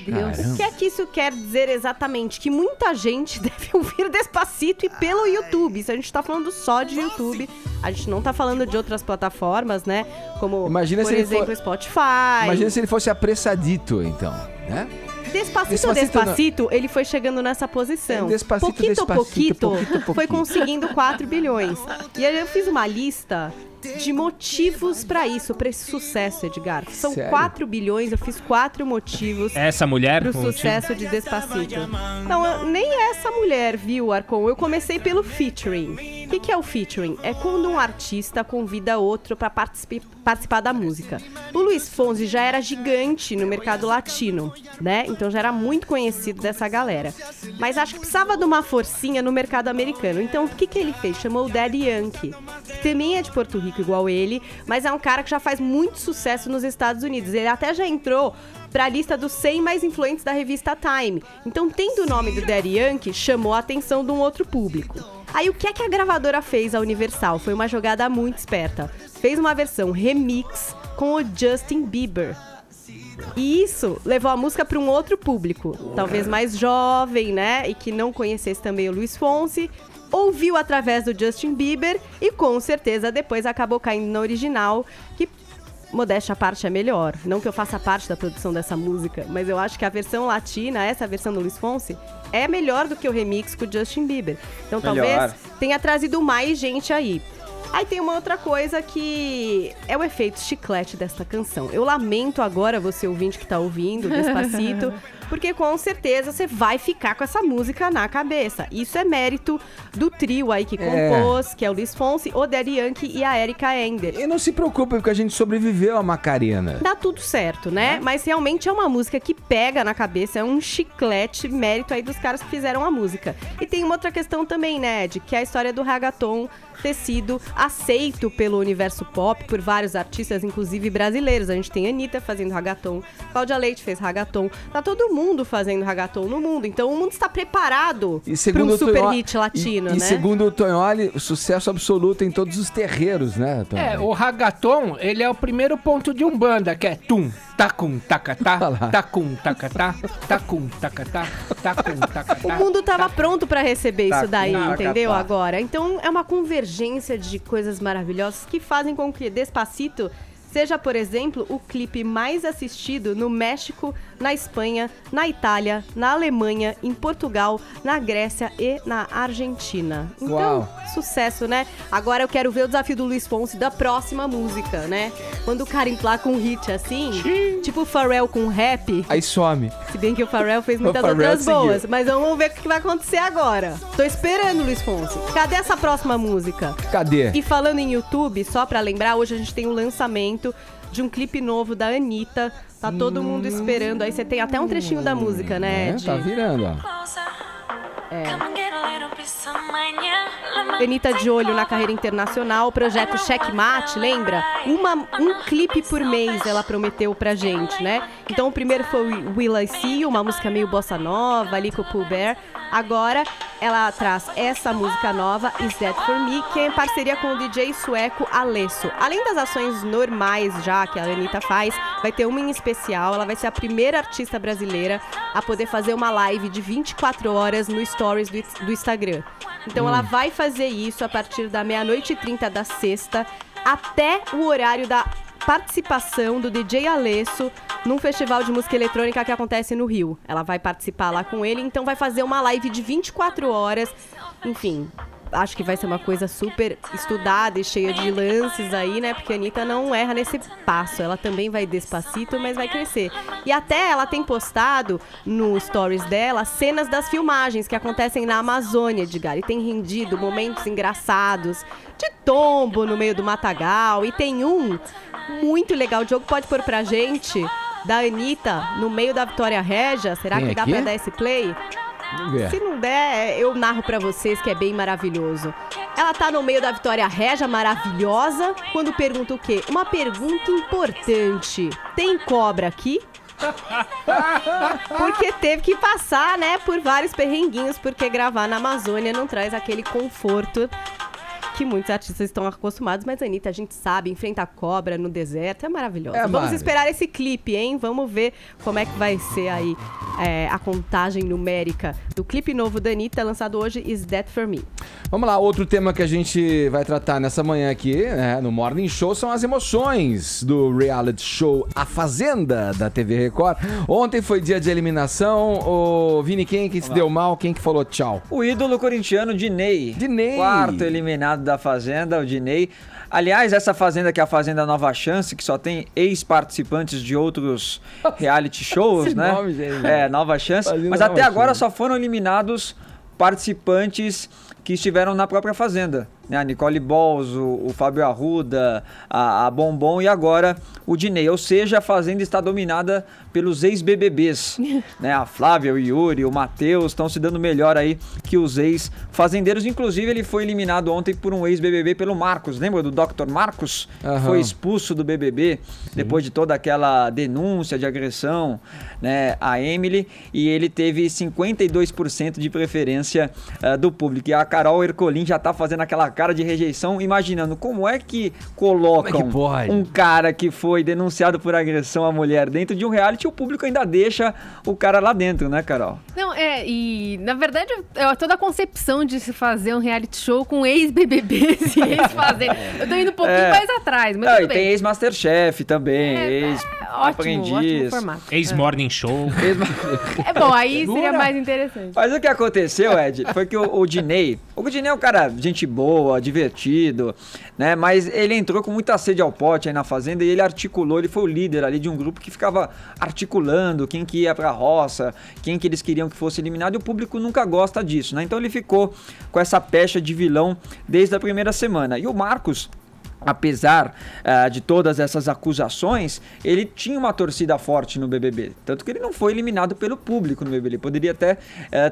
Meu Deus. O que é que isso quer dizer exatamente? Que muita gente deve ouvir Despacito e pelo YouTube. Isso a gente tá falando só de YouTube. A gente não tá falando de outras plataformas, né? Como, por exemplo, Spotify. Imagina se ele fosse apressadito, então, né? Despacito, ele foi chegando nessa posição. Despacito, foi conseguindo 4 bilhões. E aí eu fiz uma lista de motivos pra isso, pra esse sucesso, Edgar. São 4 bilhões, eu fiz 4 motivos. Essa mulher? Pro sucesso de Despacito. Não, nem essa mulher, viu, Arcon? Eu comecei pelo featuring. O que é o featuring? É quando um artista convida outro para participar da música. O Luiz Fonsi já era gigante no mercado latino, né? Então já era muito conhecido dessa galera. Mas acho que precisava de uma forcinha no mercado americano. Então o que ele fez? Chamou o Daddy Yankee, que também é de Porto Rico igual ele, mas é um cara que já faz muito sucesso nos Estados Unidos. Ele até já entrou para a lista dos 100 mais influentes da revista Time. Então, tendo o nome do Daddy Yankee, chamou a atenção de um outro público. Aí, o que é que a gravadora fez, a Universal? Foi uma jogada muito esperta. Fez uma versão remix com o Justin Bieber. E isso levou a música para um outro público, talvez mais jovem, né? E que não conhecesse também o Luiz Fonsi. Ouviu através do Justin Bieber e, com certeza, depois acabou caindo na original, que... modéstia à parte é melhor. Não que eu faça parte da produção dessa música, mas eu acho que a versão latina, essa versão do Luiz Fonsi, é melhor do que o remix com o Justin Bieber. Então talvez tenha trazido mais gente aí. Aí tem uma outra coisa que é o efeito chiclete desta canção. Eu lamento agora você ouvinte que tá ouvindo Despacito, porque com certeza você vai ficar com essa música na cabeça. Isso é mérito do trio aí que compôs, que é o Luiz Fonsi, o Daddy Yankee e a Erika Ender. E não se preocupe, porque a gente sobreviveu a Macarena. Dá tudo certo, né? Mas realmente é uma música que pega na cabeça, é um chiclete, mérito aí dos caras que fizeram a música. E tem uma outra questão também, né, Ed, que é a história do reggaeton ter sido aceito pelo universo pop por vários artistas, inclusive brasileiros. A gente tem a Anitta fazendo reggaeton, Cláudia Leite fez reggaeton, tá todo mundo fazendo reggaeton no mundo, então o mundo está preparado para um super hit latino, né? E segundo o Tonholi, sucesso absoluto em todos os terreiros, né, Tonholi? O reggaeton, ele é o primeiro ponto de Umbanda, que é tum, tacum, tacatá, tacum, tacatá, tacum, tacatá, tacum, tacatá. O mundo tava pronto para receber isso daí, entendeu? Agora, então é uma convergência de coisas maravilhosas que fazem com que Despacito seja, por exemplo, o clipe mais assistido no México, na Espanha, na Itália, na Alemanha, em Portugal, na Grécia e na Argentina. Então, sucesso, né? Agora eu quero ver o desafio do Luiz Fonsi da próxima música, né? Quando o cara emplaca um hit assim, tipo o Pharrell com rap. Aí some. Se bem que o Pharrell fez muitas outras boas, mas vamos ver o que vai acontecer agora. Tô esperando, Luiz Fonsi. Cadê essa próxima música? Cadê? E falando em YouTube, só pra lembrar, hoje a gente tem um lançamento de um clipe novo da Anitta. Tá todo mundo esperando. Aí você tem até um trechinho da música, né, Ed? Tá virando, ó. Anitta de olho na carreira internacional, o projeto Checkmate, lembra? Um clipe por mês ela prometeu pra gente, né? Então o primeiro foi Will I See You, uma música meio bossa nova, ali com o Pooh Bear. Agora ela traz essa música nova, Is That For Me, que é em parceria com o DJ sueco Alesso. Além das ações normais já que a Anitta faz, vai ter uma em especial. Ela vai ser a primeira artista brasileira a poder fazer uma live de 24 horas no Stories do Instagram. Então ela vai fazer isso a partir da 00:30 da sexta até o horário da participação do DJ Alesso num festival de música eletrônica que acontece no Rio. Ela vai participar lá com ele, então vai fazer uma live de 24 horas. Enfim, acho que vai ser uma coisa super estudada e cheia de lances aí, né? Porque a Anitta não erra nesse passo. Ela também vai Despacito, mas vai crescer. E até ela tem postado no stories dela cenas das filmagens que acontecem na Amazônia, Edgar. E tem rendido momentos engraçados de tombo no meio do matagal. E tem um muito legal. O Diogo pode pôr pra gente, da Anitta no meio da Vitória Régia. Será que dá pra dar esse play? Se não der, eu narro pra vocês, que é bem maravilhoso. Ela tá no meio da Vitória Régia, maravilhosa, quando pergunta o quê? Uma pergunta importante. Tem cobra aqui? Porque teve que passar, né, por vários perrenguinhos, porque gravar na Amazônia não traz aquele conforto que muitos artistas estão acostumados, mas a Anitta, a gente sabe, enfrenta a cobra no deserto, é maravilhosa. Vamos esperar esse clipe, hein? Vamos ver como é que vai ser aí a contagem numérica do clipe novo da Anitta, lançado hoje, Is That For Me. Vamos lá, outro tema que a gente vai tratar nessa manhã aqui, né, no Morning Show, são as emoções do reality show A Fazenda, da TV Record. Ontem foi dia de eliminação. O Vini, quem que se deu mal? Quem que falou tchau? O ídolo corintiano Diney. Quarto eliminado da Fazenda, o Diney. Aliás, essa Fazenda, que é a Fazenda Nova Chance, que só tem ex-participantes de outros reality shows, né? Nome, gente, Nova Chance. Fazenda Mas Nova até agora Chance. só foram eliminados participantes que estiveram na própria Fazenda. né? A Nicole Balls, o Fábio Arruda, a Bombom e agora o Diney. Ou seja, a Fazenda está dominada pelos ex-BBBs, né? A Flávia, o Yuri, o Matheus estão se dando melhor aí que os ex-fazendeiros. Inclusive, ele foi eliminado ontem por um ex-BBB pelo Marcos. Lembra do Dr. Marcos? Foi expulso do BBB depois de toda aquela denúncia de agressão, né, a Emily, e ele teve 52% de preferência do público. E a Carol Ercolim já tá fazendo aquela cara de rejeição, imaginando como é que colocam um cara que foi denunciado por agressão à mulher dentro de um reality e o público ainda deixa o cara lá dentro, né, Carol? Não, e na verdade toda a concepção de se fazer um reality show com ex-BBBs e ex-fazenda. Eu tô indo um pouquinho mais atrás, mas tudo e bem. tem ex-Masterchef também, ótimo formato. Ex-Morning Show. É bom, aí seria mais interessante. Mas o que aconteceu, Ed, foi que o Diney é um cara gente boa, divertido, né? Mas ele entrou com muita sede ao pote aí na Fazenda e ele articulou, ele foi o líder ali de um grupo que ficava articulando quem que ia pra roça, quem que eles queriam que fosse eliminado, e o público nunca gosta disso, né? Então ele ficou com essa pecha de vilão desde a primeira semana. E o Marcos, apesar de todas essas acusações, ele tinha uma torcida forte no BBB. Tanto que ele não foi eliminado pelo público no BBB. Ele poderia até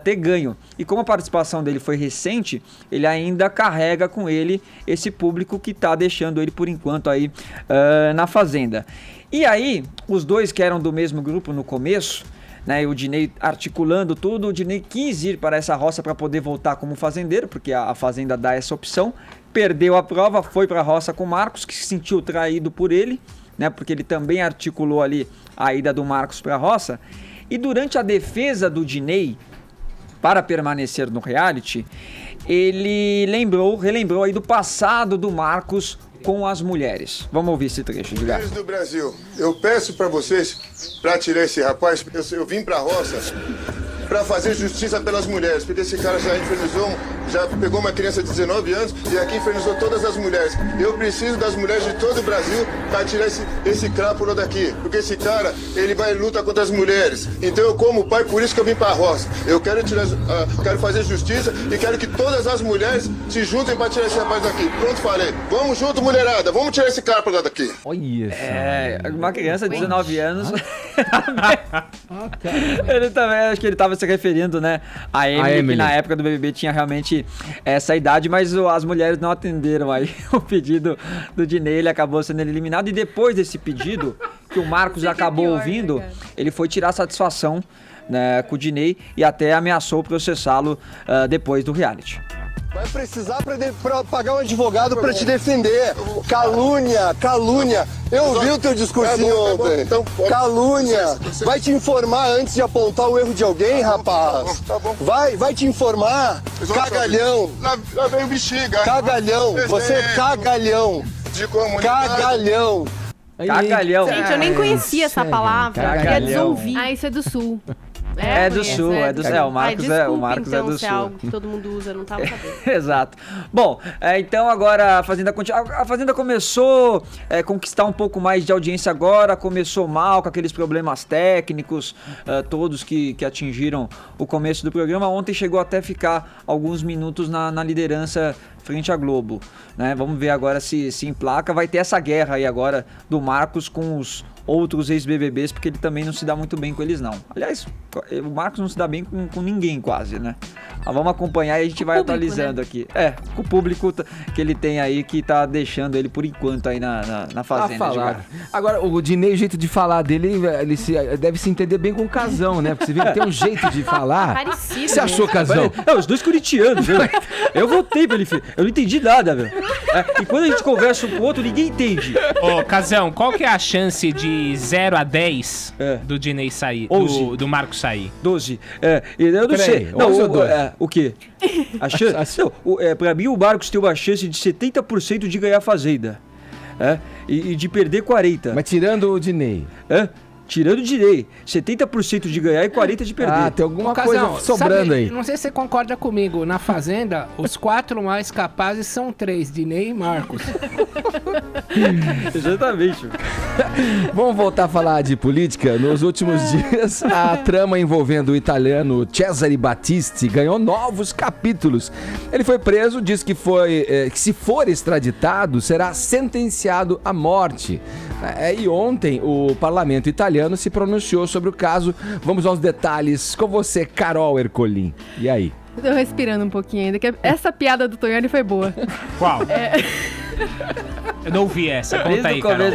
ter ganho. E como a participação dele foi recente, ele ainda carrega com ele esse público que tá deixando ele, por enquanto, aí na Fazenda. E aí, os dois que eram do mesmo grupo no começo, né, o Diney articulando tudo, o Diney quis ir para essa roça para poder voltar como fazendeiro, porque a Fazenda dá essa opção. Perdeu a prova, foi para a roça com o Marcos, que se sentiu traído por ele, né, porque ele também articulou ali a ida do Marcos para a roça. E durante a defesa do Diney para permanecer no reality, ele relembrou aí do passado do Marcos com as mulheres. Vamos ouvir esse trecho, Edgar. Mulheres do Brasil, eu peço para vocês, para tirar esse rapaz, eu vim para a roça para fazer justiça pelas mulheres, porque esse cara já infernizou, já pegou uma criança de 19 anos e aqui infernizou todas as mulheres. Eu preciso das mulheres de todo o Brasil para tirar esse crápula daqui, porque esse cara, ele vai lutar contra as mulheres. Então eu como pai, por isso que eu vim para a roça. Eu quero quero fazer justiça e quero que todas as mulheres se juntem para tirar esse rapaz daqui. Pronto, falei. Vamos junto, mulherada, vamos tirar esse crápula daqui. Olha isso. Uma criança de 19 anos. Ele também, acho que ele tava se referindo, né, a Emily, que na época do BBB tinha realmente essa idade, mas as mulheres não atenderam aí o pedido do Diney, ele acabou sendo eliminado. E depois desse pedido, que o Marcos acabou ouvindo, ele foi tirar satisfação, né, com o Diney e até ameaçou processá-lo depois do reality. Vai precisar pra pagar um advogado pra te defender. Calúnia. Eu vi o teu discursinho ontem. Então, calúnia. Vai te informar antes de apontar o erro de alguém, rapaz. Tá bom. Vai te informar. Cagalhão. Lá vem o bexiga. Cagalhão. Você é cagalhão. De comunidade. Cagalhão. Cagalhão. Gente, eu nem conhecia essa palavra. Eu queria desouvir. Isso é do Sul. É do Sul, o Marcos é do Sul. É algo que todo mundo usa, não tava sabendo. Exato. Bom, então agora a Fazenda começou a conquistar um pouco mais de audiência agora, começou mal com aqueles problemas técnicos, todos que atingiram o começo do programa. Ontem chegou até ficar alguns minutos na liderança frente à Globo, né? Vamos ver agora se emplaca. Vai ter essa guerra aí agora do Marcos com os outros ex-BBBs, porque ele também não se dá muito bem com eles, não. Aliás, o Marcos não se dá bem com ninguém quase, né? Mas vamos acompanhar e a gente vai atualizando, né, aqui. Com o público que ele tem aí, que tá deixando ele por enquanto aí na Fazenda. Agora, o Diney, o jeito de falar dele, ele deve se entender bem com o Casão, né? Porque você vê que tem um jeito de falar. Parecido. Você achou, Casão? Os dois curitianos, viu? Eu votei pra ele, eu não entendi nada, velho. E quando a gente conversa um com o outro, ninguém entende. Ô, Casão, qual que é a chance de 0 a 10 do Diney sair, do Marcos sair? 12. Eu não sei. O quê? A chance? Pra mim, o Marcos tem uma chance de 70% de ganhar a Fazenda. E de perder 40%. Mas tirando o Diney. Tirando de lei, 70% de ganhar e 40% de perder. Ah, tem alguma Casão, coisa sobrando sabe, aí. Não sei se você concorda comigo. Na Fazenda, os 4 mais capazes são 3, Dinei e Marcos. Exatamente. Vamos voltar a falar de política? Nos últimos dias, a trama envolvendo o italiano Cesare Battisti ganhou novos capítulos. Ele foi preso, diz que que se for extraditado, será sentenciado à morte. E ontem, o parlamento italiano se pronunciou sobre o caso. Vamos aos detalhes com você, Carol Ercolim. E aí? Tô respirando um pouquinho ainda, que essa piada do Tonholi foi boa. Qual? Eu não ouvi essa, conta aí, Carol.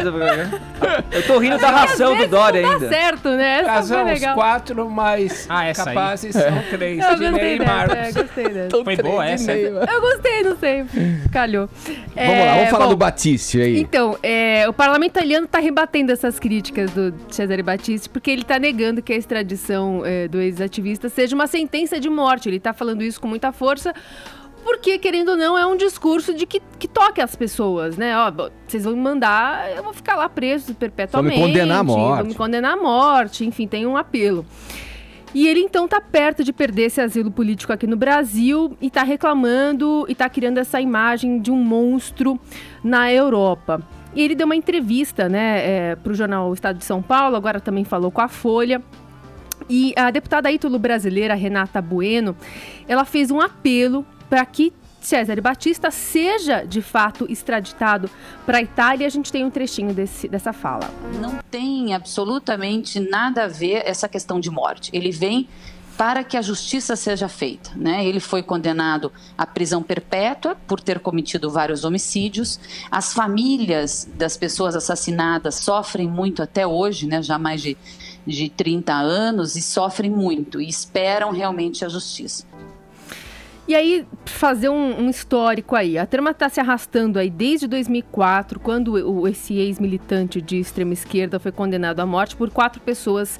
Eu tô rindo da ração do Dória Tá ainda. certo, né? Essa Casão, foi os legal. 4 mais essa capazes são 3, Eu Dinei gostei e dessa, Marcos. gostei dessa. Foi boa essa? Eu gostei, não sei, calhou. Vamos lá, vamos falar bom, do Battisti aí. Então, o parlamento italiano está rebatendo essas críticas do Cesare Battisti, porque ele está negando que a extradição do ex-ativista seja uma sentença de morte. Ele está falando isso com muita força, porque, querendo ou não, é um discurso de que toque as pessoas, né? Ó, vocês vão me mandar, eu vou ficar lá preso perpetuamente. Vão me condenar à morte. Vão me condenar à morte, enfim, tem um apelo. E ele, então, tá perto de perder esse asilo político aqui no Brasil e tá reclamando e tá criando essa imagem de um monstro na Europa. E ele deu uma entrevista, né, pro jornal Estado de São Paulo, agora também falou com a Folha. E a deputada ítalo-brasileira Renata Bueno, ela fez um apelo para que Cesare Battisti seja, de fato, extraditado para a Itália. A gente tem um trechinho dessa fala. Não tem absolutamente nada a ver essa questão de morte. Ele vem para que a justiça seja feita, né? Ele foi condenado à prisão perpétua por ter cometido vários homicídios. As famílias das pessoas assassinadas sofrem muito até hoje, né? Já há mais de 30 anos, e sofrem muito e esperam realmente a justiça. E aí, fazer um histórico aí. A trama está se arrastando aí desde 2004, quando esse ex-militante de extrema esquerda foi condenado à morte por 4 pessoas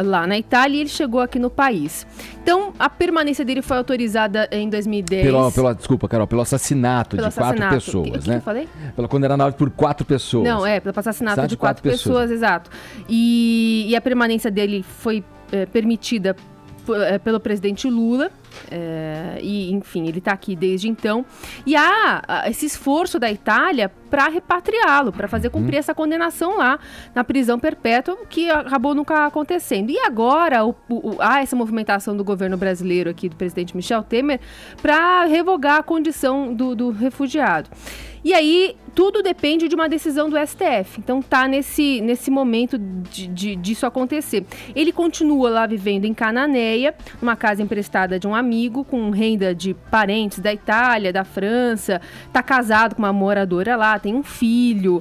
lá na Itália, e ele chegou aqui no país. Então, a permanência dele foi autorizada em 2010. Desculpa, Carol, pelo assassinato de 4 pessoas, né? Que eu falei? Pela condenação por 4 pessoas. Não, pelo assassinato de 4 pessoas, exato. E a permanência dele foi permitida pelo presidente Lula. E, enfim, ele está aqui desde então. E há esse esforço da Itália para repatriá-lo, para fazer cumprir essa condenação lá na prisão perpétua, que acabou nunca acontecendo. E agora há essa movimentação do governo brasileiro aqui, do presidente Michel Temer, para revogar a condição do refugiado. E aí, tudo depende de uma decisão do STF. Então, tá nesse momento disso acontecer. Ele continua lá vivendo em Cananéia, numa casa emprestada de um amigo, com renda de parentes da Itália, da França. Tá casado com uma moradora lá, tem um filho.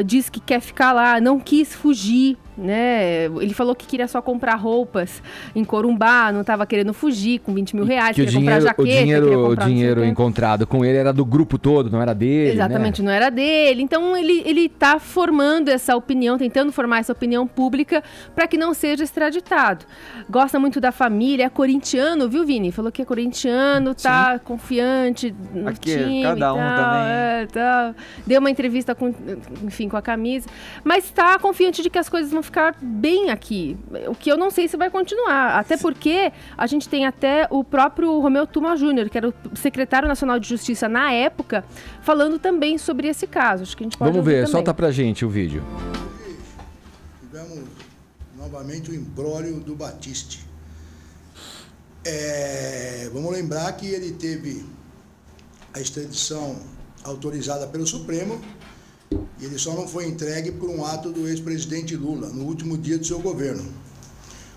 Diz que quer ficar lá, não quis fugir, né? Ele falou que queria só comprar roupas em Corumbá, não estava querendo fugir com 20 mil reais, que queria comprar jaqueta, o dinheiro encontrado com ele era do grupo todo, não era dele. Exatamente, né? Não era dele. Então ele tá formando essa opinião, tentando formar essa opinião pública para que não seja extraditado. Gosta muito da família, é corintiano, viu, Vini? Falou que é corintiano, tá confiante no aqui, time, cada um também. Tal. Deu uma entrevista com a camisa, mas tá confiante de que as coisas vão ficar bem aqui, o que eu não sei se vai continuar, até porque a gente tem até o próprio Romeu Tuma Júnior, que era o secretário nacional de justiça na época, falando também sobre esse caso. Acho que a gente pode Vamos ver, também. solta pra gente o vídeo. Tivemos novamente o imbróglio do Battisti. Vamos lembrar que ele teve a extradição autorizada pelo Supremo, e ele só não foi entregue por um ato do ex-presidente Lula, no último dia do seu governo.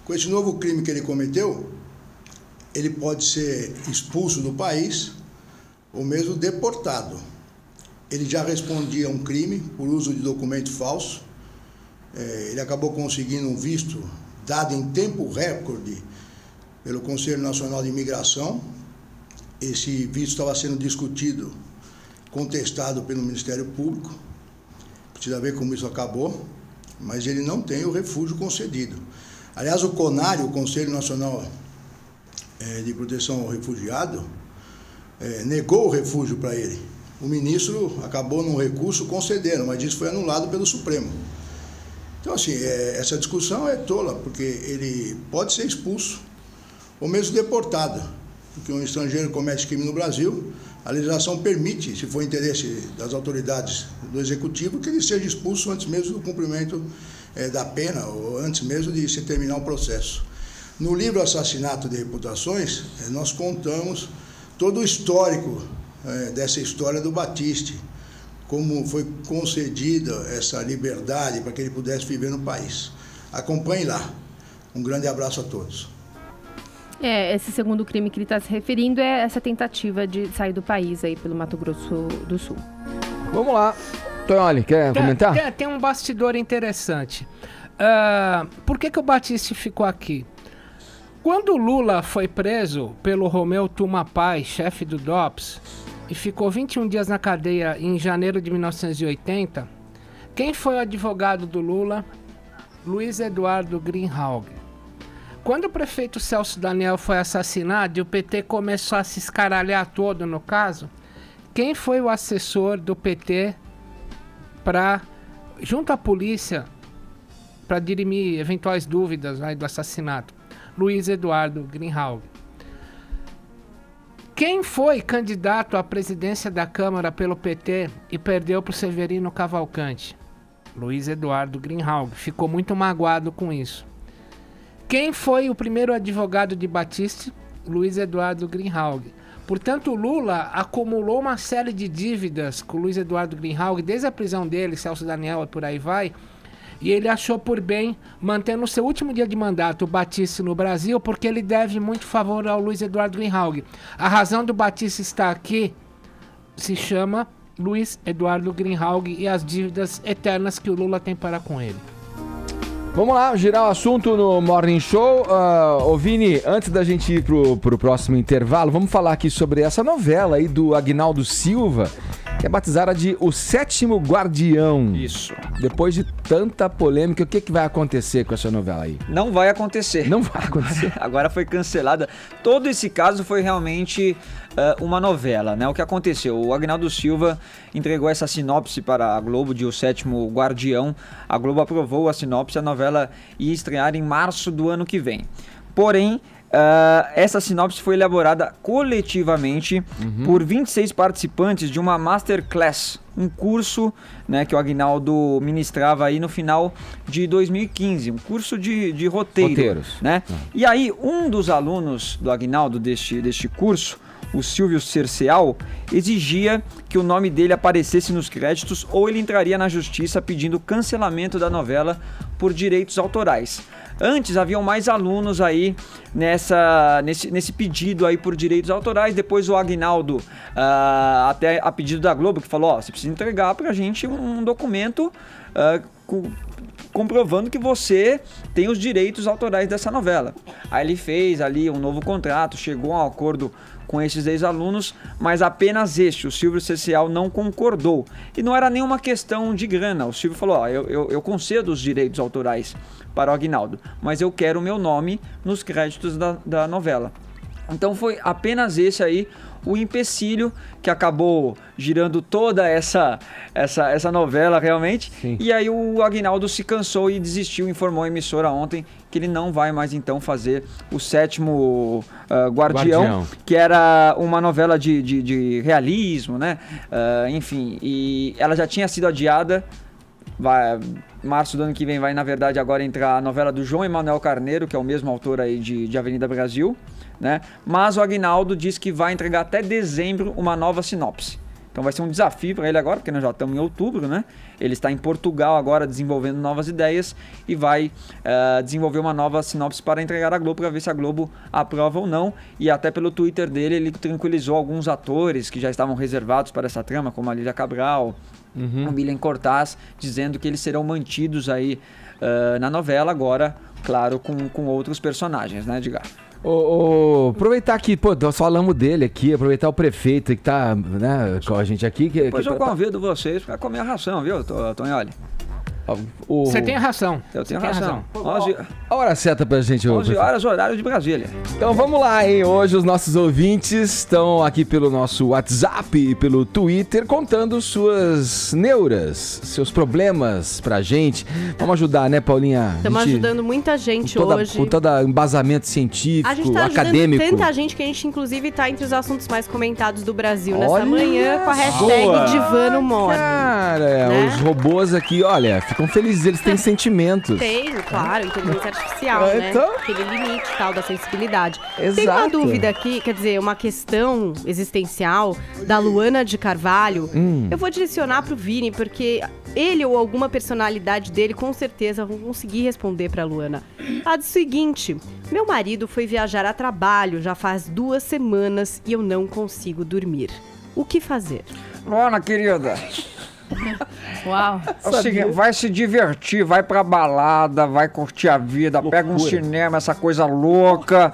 Com esse novo crime que ele cometeu, ele pode ser expulso do país ou mesmo deportado. Ele já respondia a um crime por uso de documento falso. Ele acabou conseguindo um visto dado em tempo recorde pelo Conselho Nacional de Imigração. Esse visto estava sendo discutido, contestado pelo Ministério Público. Precisa ver como isso acabou, mas ele não tem o refúgio concedido. Aliás, o CONARE, o Conselho Nacional de Proteção ao Refugiado, negou o refúgio para ele. O ministro acabou num recurso concedendo, mas isso foi anulado pelo Supremo. Então, assim, essa discussão é tola, porque ele pode ser expulso ou mesmo deportado, porque um estrangeiro comete crime no Brasil, a legislação permite, se for interesse das autoridades do Executivo, que ele seja expulso antes mesmo do cumprimento da pena, ou antes mesmo de se terminar o processo. No livro Assassinato de Reputações, nós contamos todo o histórico dessa história do Batiste, como foi concedida essa liberdade para que ele pudesse viver no país. Acompanhe lá. Um grande abraço a todos. Esse segundo crime que ele está se referindo é essa tentativa de sair do país aí pelo Mato Grosso do Sul. Vamos lá. Tonholi, quer comentar? Tem um bastidor interessante. Por que o Batiste ficou aqui? Quando Lula foi preso pelo Romeu Tumuapai, chefe do DOPS, e ficou 21 dias na cadeia em janeiro de 1980, quem foi o advogado do Lula? Luiz Eduardo Greenhalgh. Quando o prefeito Celso Daniel foi assassinado e o PT começou a se escaralhar todo no caso, quem foi o assessor do PT junto à polícia, para dirimir eventuais dúvidas do assassinato? Luiz Eduardo Greenhalgh. Quem foi candidato à presidência da Câmara pelo PT e perdeu para o Severino Cavalcante? Luiz Eduardo Greenhalgh. Ficou muito magoado com isso. Quem foi o primeiro advogado de Batiste? Luiz Eduardo Greenhalgh. Portanto, Lula acumulou uma série de dívidas com Luiz Eduardo Greenhalgh, desde a prisão dele, Celso Daniel e por aí vai, e ele achou por bem manter no seu último dia de mandato o Batiste no Brasil, porque ele deve muito favor ao Luiz Eduardo Greenhalgh. A razão do Batiste estar aqui se chama Luiz Eduardo Greenhalgh e as dívidas eternas que o Lula tem para com ele. Vamos lá, girar o assunto no Morning Show. Ô Vini, antes da gente ir pro próximo intervalo, vamos falar aqui sobre essa novela aí do Aguinaldo Silva, que é batizada de O Sétimo Guardião. Isso. Depois de tanta polêmica, o que vai acontecer com essa novela aí? Não vai acontecer. Não vai acontecer. Agora foi cancelada. Todo esse caso foi realmente uma novela, né? O que aconteceu? O Aguinaldo Silva entregou essa sinopse para a Globo de O Sétimo Guardião. A Globo aprovou a sinopse, a novela ia estrear em março do ano que vem. Porém, essa sinopse foi elaborada coletivamente por 26 participantes de uma Masterclass, um curso, né, que o Aguinaldo ministrava aí no final de 2015, um curso de roteiros, né? E aí, um dos alunos do Aguinaldo deste curso, o Silvio Cerceal, exigia que o nome dele aparecesse nos créditos ou ele entraria na justiça pedindo cancelamento da por direitos autorais. Antes haviam mais alunos aí nesse pedido aí por direitos autorais. Depois o Aguinaldo, até a pedido da Globo, que falou: você precisa entregar pra gente um documento comprovando que você tem os direitos autorais dessa novela. Aí ele fez ali um novo contrato, chegou a um acordo com esses ex-alunos, mas apenas o Silvio Cerceal, não concordou. E não era nenhuma questão de grana. O Silvio falou: eu concedo os direitos autorais para o Aguinaldo, mas eu quero o meu nome nos créditos da novela. Então foi apenas esse aí o empecilho que acabou girando toda essa novela realmente. Sim. E aí o Aguinaldo se cansou e desistiu, informou a emissora ontem que ele não vai mais então fazer O Sétimo Guardião, que era uma novela de realismo, né? Enfim, e ela já tinha sido adiada. Março do ano que vem vai, na verdade, agora entrar a novela do João Emanuel Carneiro, que é o mesmo autor aí de Avenida Brasil, né? Mas o Aguinaldo disse que vai entregar até dezembro uma nova sinopse. Então vai ser um desafio para ele agora, porque nós já estamos em outubro, né? Ele está em Portugal agora desenvolvendo novas ideias e vai desenvolver uma nova sinopse para entregar à Globo, para ver se a Globo aprova ou não. E até pelo Twitter dele, ele tranquilizou alguns atores que já estavam reservados para essa trama, como a Lília Cabral, o Milen Cortaz, dizendo que eles serão mantidos aí na novela agora, claro, com outros personagens, né, Edgar? Aproveitar que, nós falamos dele aqui, aproveitar o prefeito que tá, né, com a gente aqui. Depois eu convido vocês para comer a ração, viu, Tonholi? Você tem razão. Eu tenho Você tem razão. A hora certa pra gente. 11 horas, horário de Brasília. Então vamos lá, hein? Hoje os nossos ouvintes estão aqui pelo nosso WhatsApp e pelo Twitter contando suas neuras, seus problemas pra gente. Vamos ajudar, né, Paulinha? Estamos ajudando muita gente hoje. Com todo embasamento científico, a gente tá acadêmico. ajudando tanta gente que a gente, inclusive, tá entre os assuntos mais comentados do Brasil nessa Olha manhã com a hashtag Divano Morning. Cara, né? os robôs aqui, olha, ficam felizes, eles têm sentimentos. Tem, claro, inteligência artificial, né? Então... Aquele limite tal da sensibilidade. Exato. Tem uma dúvida aqui, quer dizer, uma questão existencial da Luana de Carvalho. Eu vou direcionar pro Vini, porque ele ou alguma personalidade dele com certeza vão conseguir responder pra Luana. Ela diz o seguinte: meu marido foi viajar a trabalho já faz 2 semanas e eu não consigo dormir. O que fazer? Luana, querida. Uau. É o seguinte, vai se divertir, vai pra balada, vai curtir a vida, pega um cinema, essa coisa louca.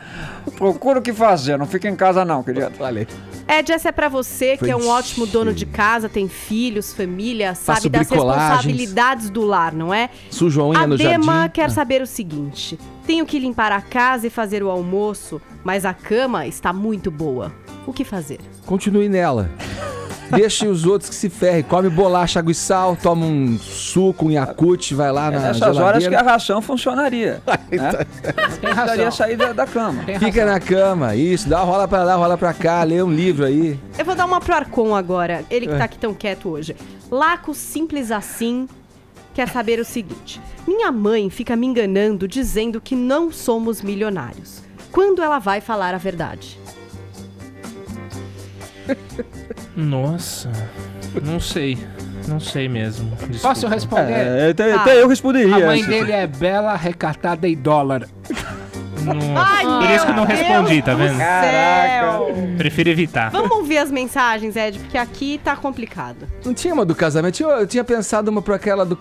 Procura o que fazer, não fica em casa não, querido. Valeu. Ed, essa é pra você, que é um ótimo dono de casa, tem filhos, família, sabe das responsabilidades do lar, não é? Suja a unha no jardim. A Dema quer saber o seguinte: tenho que limpar a casa e fazer o almoço, mas a cama está muito boa. O que fazer? Continue nela. Deixe os outros que se ferrem. Come bolacha, água e sal, toma um suco, um Yakult, vai lá na nessas geladeira. Horas que a ração funcionaria. Né? Tem razão. Precisaria sair da cama. Fica na cama, isso. Dá uma rola pra lá, rola pra cá, lê um livro aí. Eu vou dar uma pro Arcon agora, ele que tá aqui tão quieto hoje. Laco Simples Assim quer saber o seguinte: minha mãe fica me enganando dizendo que não somos milionários. Quando ela vai falar a verdade? Nossa, não sei. Não sei mesmo. Desculpa. Posso responder? Até eu responderia. A mãe dele é bela, recatada e dólar. Ai, por isso que eu não respondi, tá vendo? Caraca. Prefiro evitar. Vamos ouvir as mensagens, Ed, porque aqui tá complicado. Não tinha uma do casamento? Eu tinha pensado uma pra aquela do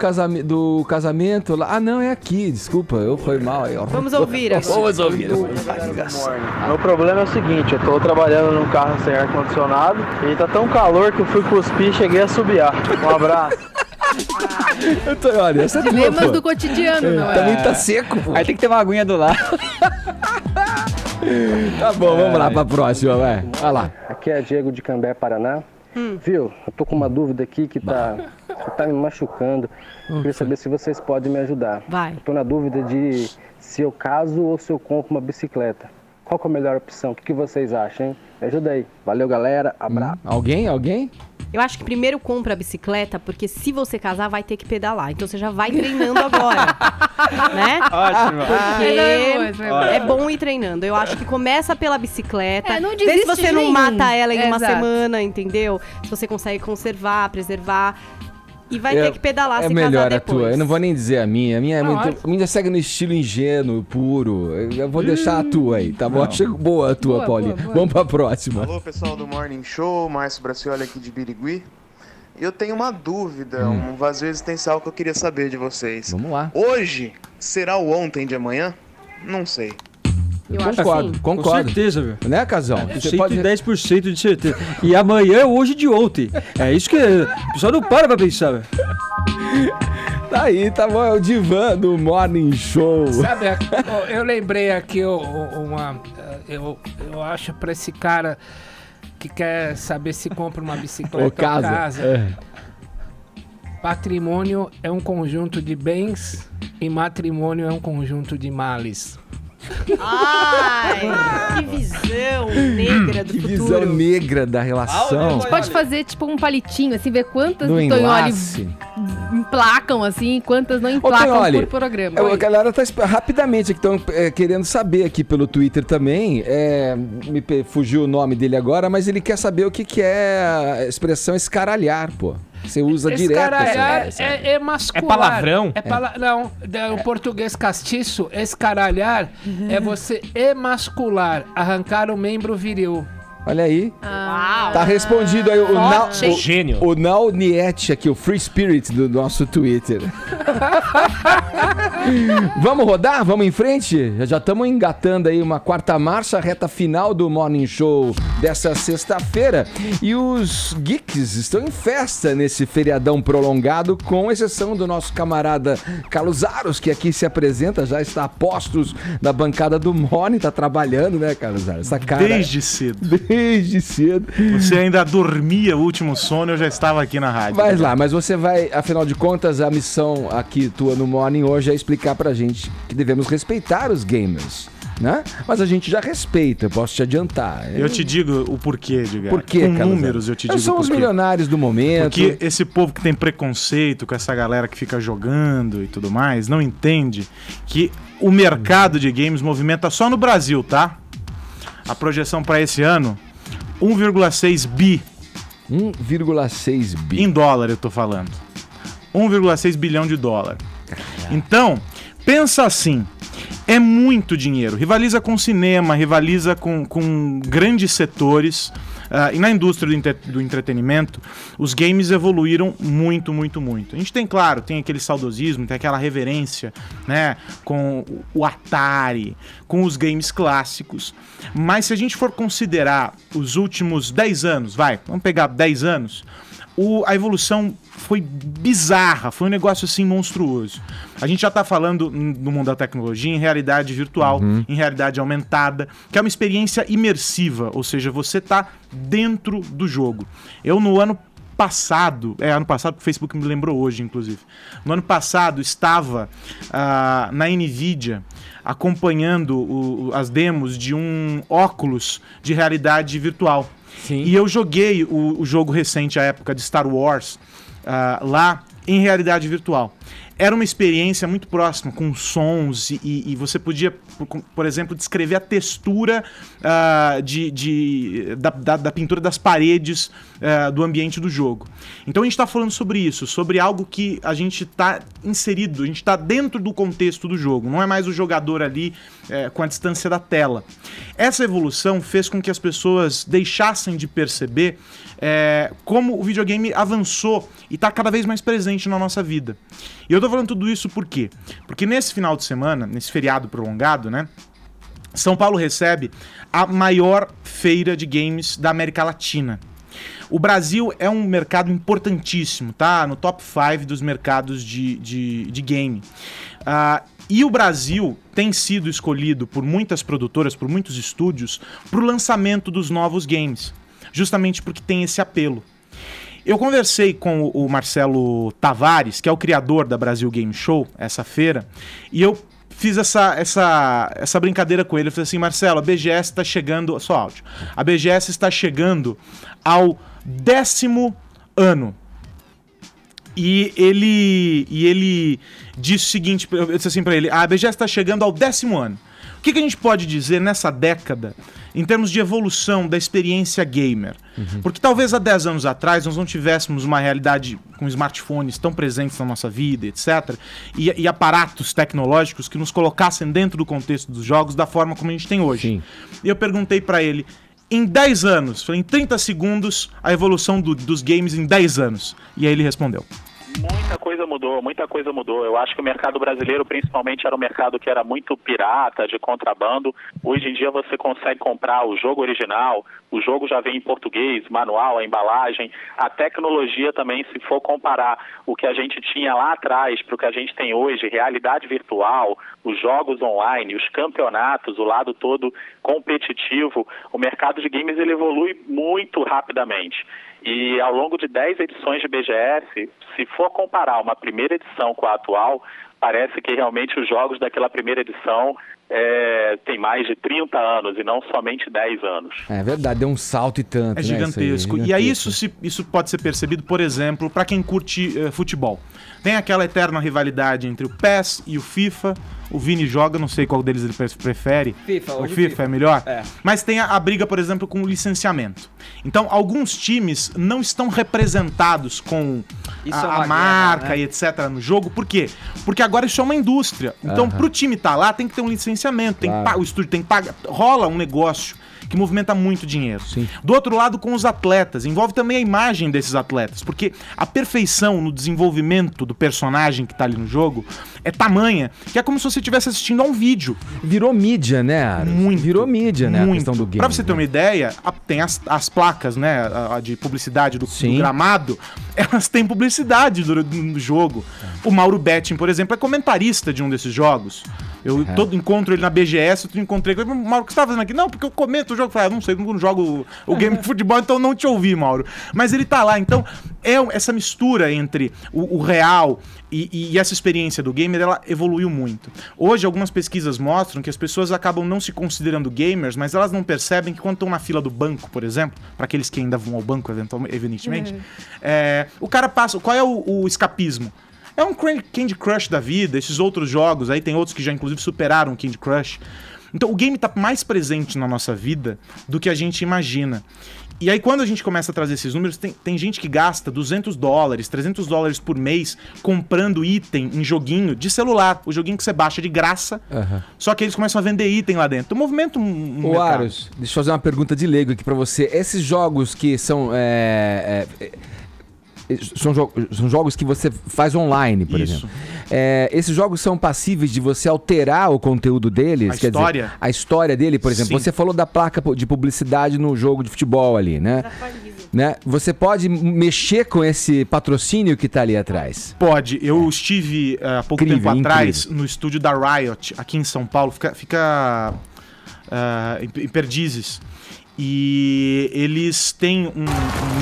casamento lá. Ah, não, é aqui, desculpa, eu fui mal aí. Vamos ouvir agora. Vamos ouvir. Meu problema é o seguinte: eu tô trabalhando num carro sem ar-condicionado e tá tão calor que eu fui cuspir e cheguei a subiar. Um abraço. Olha, essa é tua, Dilemas pô. do cotidiano, não é? Também tá seco, pô. Aí tem que ter uma aguinha do lado. Tá bom, vamos lá pra próxima, vai. Vai lá. Aqui é Diego de Cambé, Paraná. Viu? Eu tô com uma dúvida aqui que tá me machucando. Queria saber se vocês podem me ajudar. Vai. Eu tô na dúvida de se eu caso ou se eu compro uma bicicleta. Qual que é a melhor opção? O que vocês acham, hein? Me ajuda aí. Valeu, galera. Abraço. Alguém? Eu acho que primeiro compra a bicicleta, porque se você casar, vai ter que pedalar. Então você já vai treinando agora. Né? Ótimo. Porque é bom ir treinando. Eu acho que começa pela bicicleta. Não Vê se desiste você de não nenhum. mata ela em uma Exato. semana, entendeu? Se você consegue conservar, preservar. E vai ter que pedalar se casar melhor a depois. tua. Eu não vou nem dizer a minha. A minha é muito. A minha segue no estilo ingênuo, puro. Eu vou deixar a tua aí, tá bom? Achei boa a tua, Paulinha. boa. Vamos pra próxima. Alô, pessoal do Morning Show, Márcio Bracioli aqui de Birigui. Eu tenho uma dúvida, um vazio existencial que eu queria saber de vocês. Vamos lá. Hoje será o ontem de amanhã? Não sei. Eu acho Concordo, assim. concordo. Com certeza, velho. Né, Casão? Você pode... 110% de certeza. E amanhã é hoje de ontem. É isso que o pessoal não para pra pensar, velho. Tá aí, tá bom. É o divã do Morning Show. Sabe, eu lembrei aqui eu acho pra esse cara que quer saber se compra uma bicicleta Ou casa. Patrimônio é um conjunto de bens e matrimônio é um conjunto de males. Ai, que visão negra do Que futuro. visão negra da relação. A gente pode fazer tipo um palitinho, assim, ver quantas No do Tonholi enlace. emplacam, assim, e quantas não Ô, emplacam Tonholi, por programa. a galera tá rapidamente aqui, estão querendo saber aqui pelo Twitter também. Fugiu o nome dele agora, mas ele quer saber o que é a expressão escaralhar, pô. Você usa direto. Escaralhar é mascular. É palavrão? Não, o português castiço, escaralhar é você emascular, arrancar o membro viril. Olha aí. Uau. Tá respondido aí Gênio. O Nau Niet aqui, o Free Spirit do nosso Twitter. Vamos rodar? Vamos em frente? Já estamos engatando aí uma quarta marcha, reta final do Morning Show dessa sexta-feira. E os geeks estão em festa nesse feriadão prolongado, com exceção do nosso camarada Carlos Aros, que aqui se apresenta, já está a postos na bancada do Morning, tá trabalhando, né, Carlos Aros? Essa cara... Desde cedo. Desde cedo. Você ainda dormia o último sono, eu já estava aqui na rádio. Vai lá, mas você vai, afinal de contas, a missão aqui tua no Morning hoje é explicar pra gente que devemos respeitar os gamers, né? Mas a gente já respeita, posso te adiantar. Eu te digo o porquê, Edgar. Por quê, Com Carlos? números eu te digo o porquê. São os milionários do momento. Porque esse povo que tem preconceito com essa galera que fica jogando e tudo mais, não entende que o mercado de games movimenta só no Brasil, tá? A projeção para esse ano, 1,6 bi. 1,6 bi. Em dólar eu tô falando. 1,6 bilhão de dólar. Então, pensa assim, é muito dinheiro. Rivaliza com o cinema, rivaliza com grandes setores. E na indústria do entretenimento, os games evoluíram muito, muito, muito. A gente tem, claro, tem aquele saudosismo, tem aquela reverência, né, com o Atari, com os games clássicos. Mas se a gente for considerar os últimos 10 anos, vamos pegar 10 anos, a evolução foi bizarra, foi um negócio assim monstruoso. A gente já tá falando no mundo da tecnologia em realidade virtual, em realidade aumentada, que é uma experiência imersiva, ou seja, você tá dentro do jogo. Eu no ano passado, o Facebook me lembrou hoje, inclusive. No ano passado estava na NVIDIA acompanhando as demos de um óculos de realidade virtual. Sim. E eu joguei o jogo recente, à época de Star Wars, lá em realidade virtual. Era uma experiência muito próxima, com sons, e você podia, por exemplo, descrever a textura da pintura das paredes do ambiente do jogo. Então a gente está falando sobre isso, sobre algo que a gente está inserido, a gente está dentro do contexto do jogo, não é mais o jogador ali com a distância da tela. Essa evolução fez com que as pessoas deixassem de perceber como o videogame avançou e está cada vez mais presente na nossa vida. E eu tô falando tudo isso por quê? Porque nesse final de semana, nesse feriado prolongado, né, São Paulo recebe a maior feira de games da América Latina. O Brasil é um mercado importantíssimo, tá? No top 5 dos mercados de game. E o Brasil tem sido escolhido por muitas produtoras, por muitos estúdios, para o lançamento dos novos games, justamente porque tem esse apelo. Eu conversei com o Marcelo Tavares, que é o criador da Brasil Game Show, essa feira, e eu fiz essa brincadeira com ele. Eu falei assim: Marcelo, a BGS está chegando... Só áudio. A BGS está chegando ao 10º ano. E ele disse o seguinte, eu disse assim pra ele: a BGS está chegando ao 10º ano. O que a gente pode dizer nessa década em termos de evolução da experiência gamer? Porque talvez há 10 anos atrás nós não tivéssemos uma realidade com smartphones tão presentes na nossa vida, etc. E aparatos tecnológicos que nos colocassem dentro do contexto dos jogos da forma como a gente tem hoje. Sim. E eu perguntei pra ele, em 10 anos, falei, em 30 segundos, a evolução dos games em 10 anos. E aí ele respondeu: muita coisa mudou, muita coisa mudou. Eu acho que o mercado brasileiro, principalmente, era um mercado que era muito pirata, de contrabando. Hoje em dia você consegue comprar o jogo original, o jogo já vem em português, manual, a embalagem, a tecnologia também. Se for comparar o que a gente tinha lá atrás para o que a gente tem hoje, realidade virtual, os jogos online, os campeonatos, o lado todo competitivo, o mercado de games ele evolui muito rapidamente. E ao longo de 10 edições de BGS, se for comparar uma primeira edição com a atual, parece que realmente os jogos daquela primeira edição tem mais de 30 anos e não somente 10 anos. É verdade, deu um salto e tanto. É gigantesco. E aí isso pode ser percebido, por exemplo, para quem curte futebol. Tem aquela eterna rivalidade entre o PES e o FIFA. O Vini joga, não sei qual deles ele prefere. O FIFA é melhor. Mas tem a briga, por exemplo, com o licenciamento. Então, alguns times não estão representados com a marca, né, e etc. no jogo. Por quê? Porque agora isso é uma indústria. Então, pro time estar lá, tem que ter um licenciamento. licenciamento, o estúdio tem que pagar, rola um negócio que movimenta muito dinheiro. Sim. Do outro lado, com os atletas, envolve também a imagem desses atletas, porque a perfeição no desenvolvimento do personagem que tá ali no jogo é tamanha, que é como se você estivesse assistindo a um vídeo. Virou mídia, né, Aros? Muito. Virou mídia, né, a questão do game. Pra você ter uma ideia, tem as placas, né, de publicidade do gramado, elas têm publicidade do jogo. O Mauro Betting, por exemplo, é comentarista de um desses jogos. Eu todo encontro ele na BGS, eu encontrei com ele, Mauro, o que você tá fazendo aqui? Não, porque eu comento o jogo. Eu falei, não sei, não jogo o game de futebol, então não te ouvi, Mauro. Mas ele tá lá, então essa mistura entre o real e essa experiência do gamer, ela evoluiu muito. Hoje, algumas pesquisas mostram que as pessoas acabam não se considerando gamers, mas elas não percebem que quando estão na fila do banco, por exemplo, para aqueles que ainda vão ao banco, evidentemente, o cara passa... Qual é o escapismo? É um Candy Crush da vida, esses outros jogos, aí tem outros que já inclusive superaram o Candy Crush. Então o game tá mais presente na nossa vida do que a gente imagina. E aí quando a gente começa a trazer esses números, tem gente que gasta $200, $300 por mês comprando item em joguinho de celular. O joguinho que você baixa de graça, só que eles começam a vender item lá dentro. O movimento... Ô Aros, deixa eu fazer uma pergunta de leigo aqui pra você. Esses jogos que são... São jogos que você faz online, por exemplo. Esses jogos são passíveis de você alterar o conteúdo deles? A história? Dizer, a história dele, por exemplo. Sim. Você falou da placa de publicidade no jogo de futebol ali, né? Você pode mexer com esse patrocínio que tá ali atrás? Pode. Eu estive há pouco tempo atrás no estúdio da Riot, aqui em São Paulo. Fica em Perdizes. E eles têm um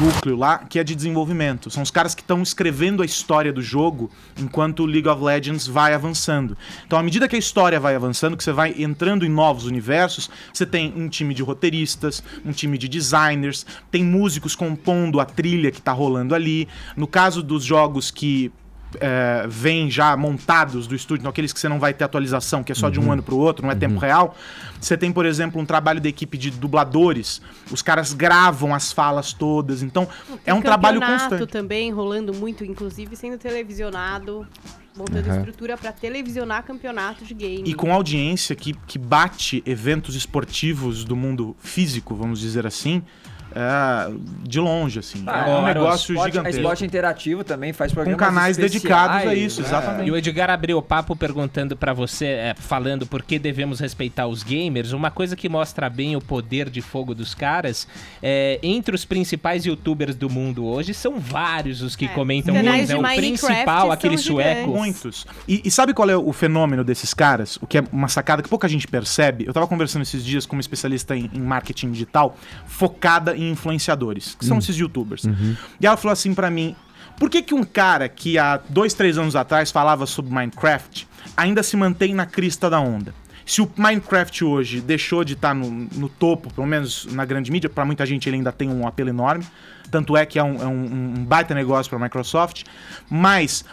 núcleo lá que é de desenvolvimento. São os caras que estão escrevendo a história do jogo enquanto o League of Legends vai avançando. Então, à medida que a história vai avançando, que você vai entrando em novos universos, você tem um time de roteiristas, um time de designers, tem músicos compondo a trilha que tá rolando ali. No caso dos jogos que vêm já montados do estúdio, aqueles que você não vai ter atualização, que é só de um ano para o outro, não é tempo real. Você tem, por exemplo, um trabalho da equipe de dubladores. Os caras gravam as falas todas, então é um trabalho constante. Também rolando muito, inclusive sendo televisionado, montando estrutura para televisionar campeonato de game. E com audiência que bate eventos esportivos do mundo físico, vamos dizer assim, de longe, assim. É um negócio gigantesco. A Esporte Interativo também faz programas com canais dedicados a isso, exatamente. E o Edgar abriu o papo perguntando pra você, falando por que devemos respeitar os gamers. Uma coisa que mostra bem o poder de fogo dos caras, entre os principais youtubers do mundo hoje, são vários os que comentam games. O principal, aquele sueco. Muitos. E sabe qual é o fenômeno desses caras? O que é uma sacada que pouca gente percebe? Eu tava conversando esses dias com uma especialista em marketing digital, focada em influenciadores, que são esses youtubers. E ela falou assim pra mim, por que um cara que há 2, 3 anos atrás falava sobre Minecraft ainda se mantém na crista da onda? Se o Minecraft hoje deixou de estar no topo, pelo menos na grande mídia, pra muita gente ele ainda tem um apelo enorme, tanto é que é um baita negócio para a Microsoft, mas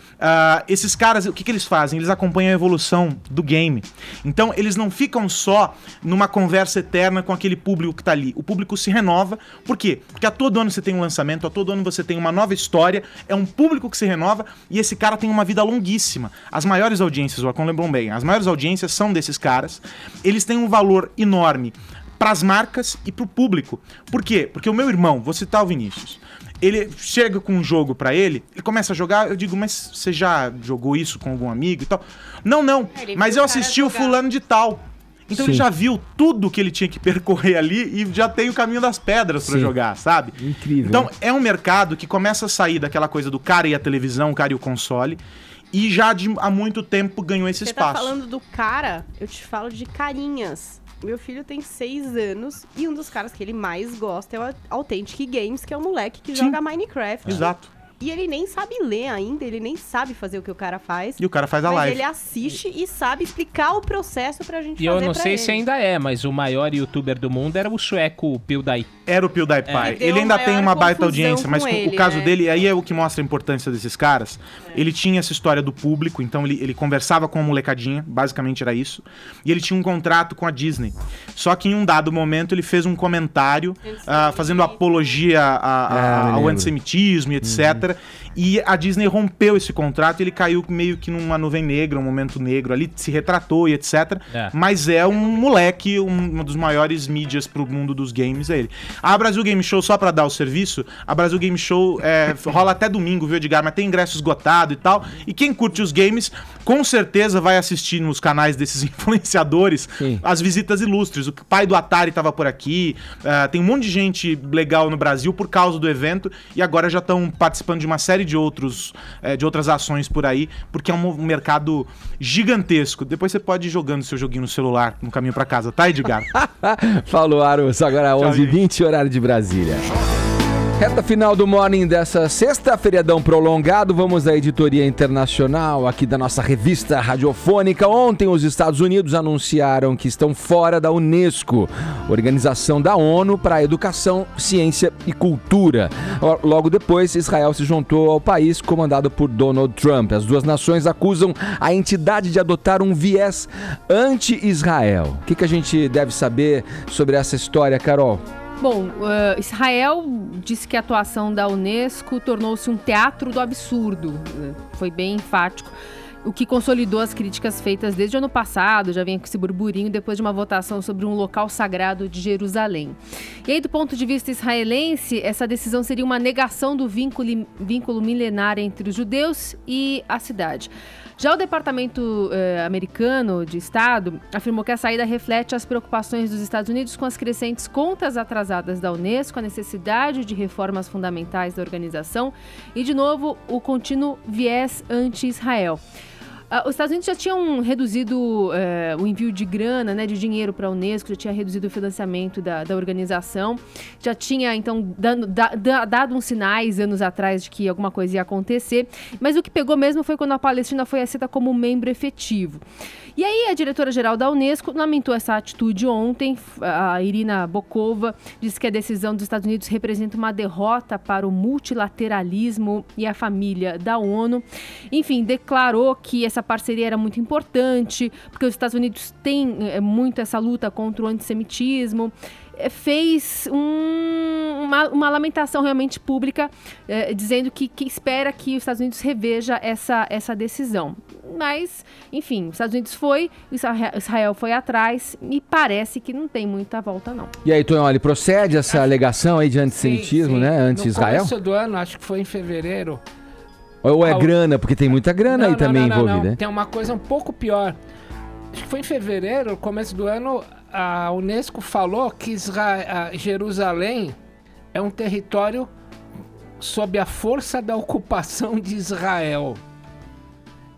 esses caras, o que eles fazem? Eles acompanham a evolução do game. Então eles não ficam só numa conversa eterna com aquele público que tá ali. O público se renova. Por quê? Porque a todo ano você tem um lançamento, a todo ano você tem uma nova história, é um público que se renova e esse cara tem uma vida longuíssima. As maiores audiências, o Arcon lembrou bem, as maiores audiências são desses caras, eles têm um valor enorme para as marcas e para o público. Por quê? Porque o meu irmão, vou citar o Vinícius, ele chega com um jogo para ele começa a jogar, eu digo, mas você já jogou isso com algum amigo e tal? Não, mas eu assisti o fulano de tal. Então ele já viu tudo que ele tinha que percorrer ali e já tem o caminho das pedras para jogar, sabe? Incrível. Então é um mercado que começa a sair daquela coisa do cara e a televisão, o cara e o console, e já há muito tempo ganhou esse espaço. Você tá falando do cara, eu te falo de carinhas. Meu filho tem 6 anos e um dos caras que ele mais gosta é o Authentic Games, que é o moleque que joga Minecraft. Exato. E ele nem sabe ler ainda, ele nem sabe fazer o que o cara faz. E o cara faz a live. Mas ele assiste e sabe explicar o processo pra gente fazer. E eu não sei ele. se ainda mas o maior youtuber do mundo era o sueco PewDiePie. Era o PewDiePie. Ele ainda tem uma baita audiência, mas o caso dele, aí é o que mostra a importância desses caras. Ele tinha essa história do público, então ele conversava com a molecadinha, basicamente era isso. E ele tinha um contrato com a Disney. Só que em um dado momento ele fez um comentário fazendo apologia ao antissemitismo e etc. E a Disney rompeu esse contrato e ele caiu meio que numa nuvem negra, um momento negro ali, se retratou e etc. Mas é um moleque, uma dos maiores mídias pro mundo dos games é ele. A Brasil Game Show, só pra dar o serviço, a Brasil Game Show rola até domingo, viu, Edgar? Mas tem ingresso esgotado e tal. E quem curte os games, com certeza vai assistir nos canais desses influenciadores as visitas ilustres. O pai do Atari tava por aqui, tem um monte de gente legal no Brasil por causa do evento e agora já estão participando de uma série de outras ações por aí, porque é um mercado gigantesco. Depois você pode ir jogando seu joguinho no celular no caminho pra casa, tá, Edgar? Falou, Arus. Agora 11h20, horário de Brasília. Reta final do Morning dessa sexta, feriadão prolongado. Vamos à editoria internacional aqui da nossa revista radiofônica. Ontem os Estados Unidos anunciaram que estão fora da Unesco, Organização da ONU para a Educação, Ciência e Cultura. Logo depois, Israel se juntou ao país comandado por Donald Trump. As duas nações acusam a entidade de adotar um viés anti-Israel. O que a gente deve saber sobre essa história, Carol? Bom, Israel disse que a atuação da Unesco tornou-se um teatro do absurdo. Foi bem enfático. O que consolidou as críticas feitas desde o ano passado, já vem com esse burburinho depois de uma votação sobre um local sagrado de Jerusalém. E aí, do ponto de vista israelense, essa decisão seria uma negação do vínculo milenar entre os judeus e a cidade. Já o Departamento americano de Estado afirmou que a saída reflete as preocupações dos Estados Unidos com as crescentes contas atrasadas da Unesco, a necessidade de reformas fundamentais da organização e, de novo, o contínuo viés anti-Israel. Os Estados Unidos já tinham reduzido o envio de grana, de dinheiro para a Unesco, já tinha reduzido o financiamento da organização, já tinha, então, dado uns sinais anos atrás de que alguma coisa ia acontecer, mas o que pegou mesmo foi quando a Palestina foi aceita como membro efetivo. E aí a diretora-geral da Unesco lamentou essa atitude ontem. A Irina Bokova disse que a decisão dos Estados Unidos representa uma derrota para o multilateralismo e a família da ONU. Enfim, declarou que essa parceria era muito importante, porque os Estados Unidos têm muito essa luta contra o antissemitismo. Fez uma lamentação realmente pública, dizendo que espera que os Estados Unidos reveja essa decisão. Mas, enfim, os Estados Unidos Israel foi atrás e parece que não tem muita volta, não. E aí, Tonholi, procede essa alegação aí de antissemitismo, sim. Anti-Israel? No começo do ano, acho que foi em fevereiro. Ou é grana, porque tem muita grana aí também envolvida, né? Tem uma coisa um pouco pior. Acho que foi em fevereiro, começo do ano, a Unesco falou que Jerusalém é um território sob a força da ocupação de Israel.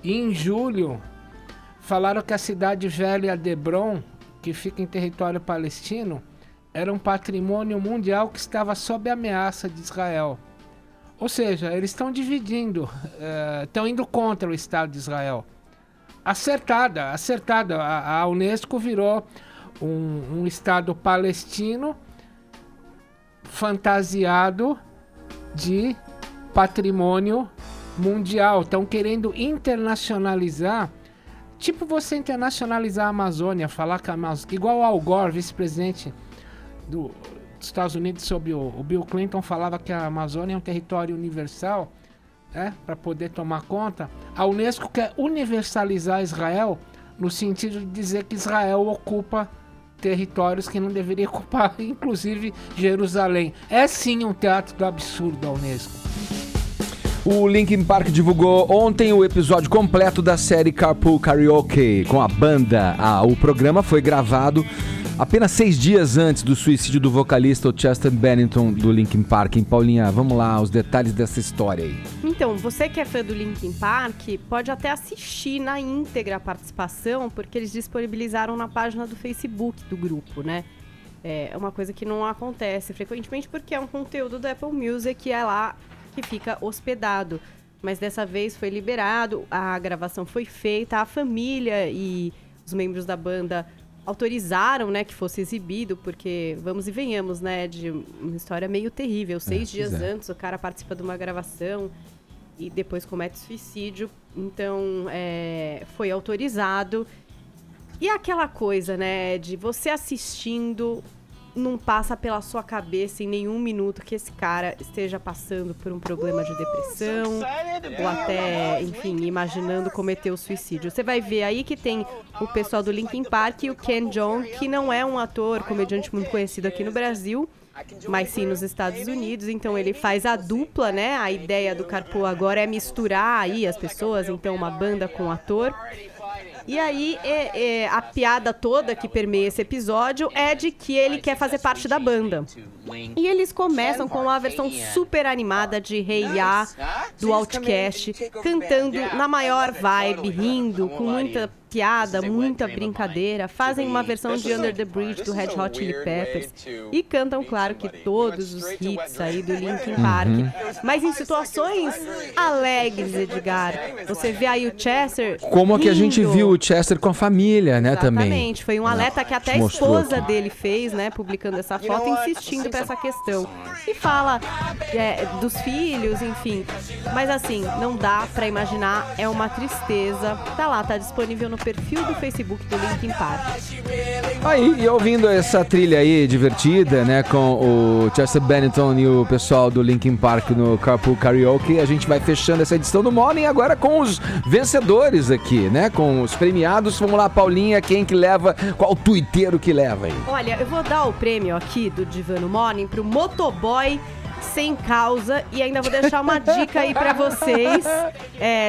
E em julho, falaram que a cidade velha de Hebron, que fica em território palestino, era um patrimônio mundial que estava sob ameaça de Israel. Ou seja, eles estão dividindo, estão indo contra o Estado de Israel. Acertada. A Unesco virou um Estado palestino fantasiado de patrimônio mundial. Estão querendo internacionalizar, tipo você internacionalizar a Amazônia, falar que a Amazônia, igual o Al Gore, vice-presidente dos Estados Unidos, sob o Bill Clinton, falava que a Amazônia é um território universal, para poder tomar conta. A Unesco quer universalizar Israel no sentido de dizer que Israel ocupa territórios que não deveria ocupar, inclusive Jerusalém. É sim um teatro do absurdo a Unesco. O Linkin Park divulgou ontem o episódio completo da série Carpool Karaoke com a banda. O programa foi gravado apenas 6 dias antes do suicídio do vocalista Chester Bennington do Linkin Park. Hein, Paulinha, vamos lá, os detalhes dessa história aí. Então, você que é fã do Linkin Park, pode até assistir na íntegra a participação, porque eles disponibilizaram na página do Facebook do grupo, né? É uma coisa que não acontece frequentemente, porque é um conteúdo do Apple Music que é lá que fica hospedado. Mas dessa vez foi liberado, a gravação foi feita, a família e os membros da banda autorizaram, né, que fosse exibido, porque, vamos e venhamos, né, de uma história meio terrível. 6 dias antes, o cara participa de uma gravação e depois comete suicídio. Então, foi autorizado. E aquela coisa, né, de você assistindo, não passa pela sua cabeça em nenhum minuto que esse cara esteja passando por um problema de depressão ou até, enfim, imaginando cometer o suicídio. Você vai ver aí que tem o pessoal do Linkin Park e o Ken Jeong, que não é um ator, comediante muito conhecido aqui no Brasil, mas sim nos Estados Unidos. Então ele faz a dupla, né? A ideia do Carpool agora é misturar aí as pessoas, então uma banda com ator. E aí, a piada toda que permeia esse episódio é de que ele quer fazer parte da banda. E eles começam com uma versão super animada de Hey Ya, do Outcast, cantando na maior vibe, rindo, com muita piada, muita brincadeira. Fazem uma versão de Under the Bridge, do Red Hot Chili Peppers. E cantam, claro, que todos os hits aí do Linkin Park. Mas em situações alegres, Edgar. Você vê aí o Chester Como que a gente viu o Chester com a família, né, também. Exatamente, foi um alerta que até a esposa dele fez, né, publicando essa foto, insistindo pra essa questão. E fala dos filhos, enfim. Mas assim, não dá pra imaginar, é uma tristeza. Tá lá, tá disponível no perfil do Facebook do Linkin Park. Aí, e ouvindo essa trilha aí divertida, né, com o Chester Bennington e o pessoal do Linkin Park no Carpool Karaoke, a gente vai fechando essa edição do Morning agora com os vencedores aqui, né, com os premiados. Vamos lá, Paulinha, quem que leva, qual tuiteiro que leva aí? Olha, eu vou dar o prêmio aqui do Divano Morning pro motoboy sem causa e ainda vou deixar uma dica aí pra vocês.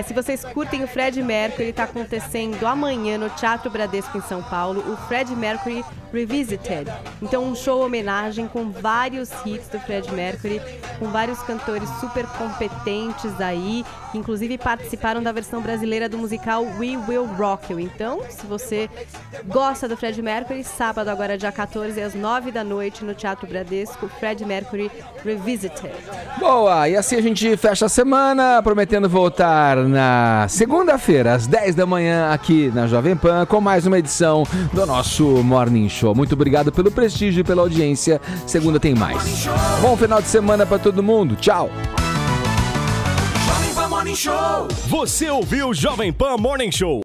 Se vocês curtem o Fred Mercury, tá acontecendo amanhã no Teatro Bradesco em São Paulo, o Fred Mercury Revisited. Então um show homenagem com vários hits do Fred Mercury, com vários cantores super competentes aí, que inclusive participaram da versão brasileira do musical We Will Rock You. Então, se você gosta do Fred Mercury, sábado agora dia 14 às 9 da noite no Teatro Bradesco, Fred Mercury Revisited. Boa, e assim a gente fecha a semana, prometendo voltar na segunda-feira, às 10 da manhã, aqui na Jovem Pan, com mais uma edição do nosso Morning Show. Muito obrigado pelo prestígio e pela audiência. Segunda tem mais. Bom final de semana pra todo mundo. Tchau. Jovem Pan Morning Show. Você ouviu Jovem Pan Morning Show.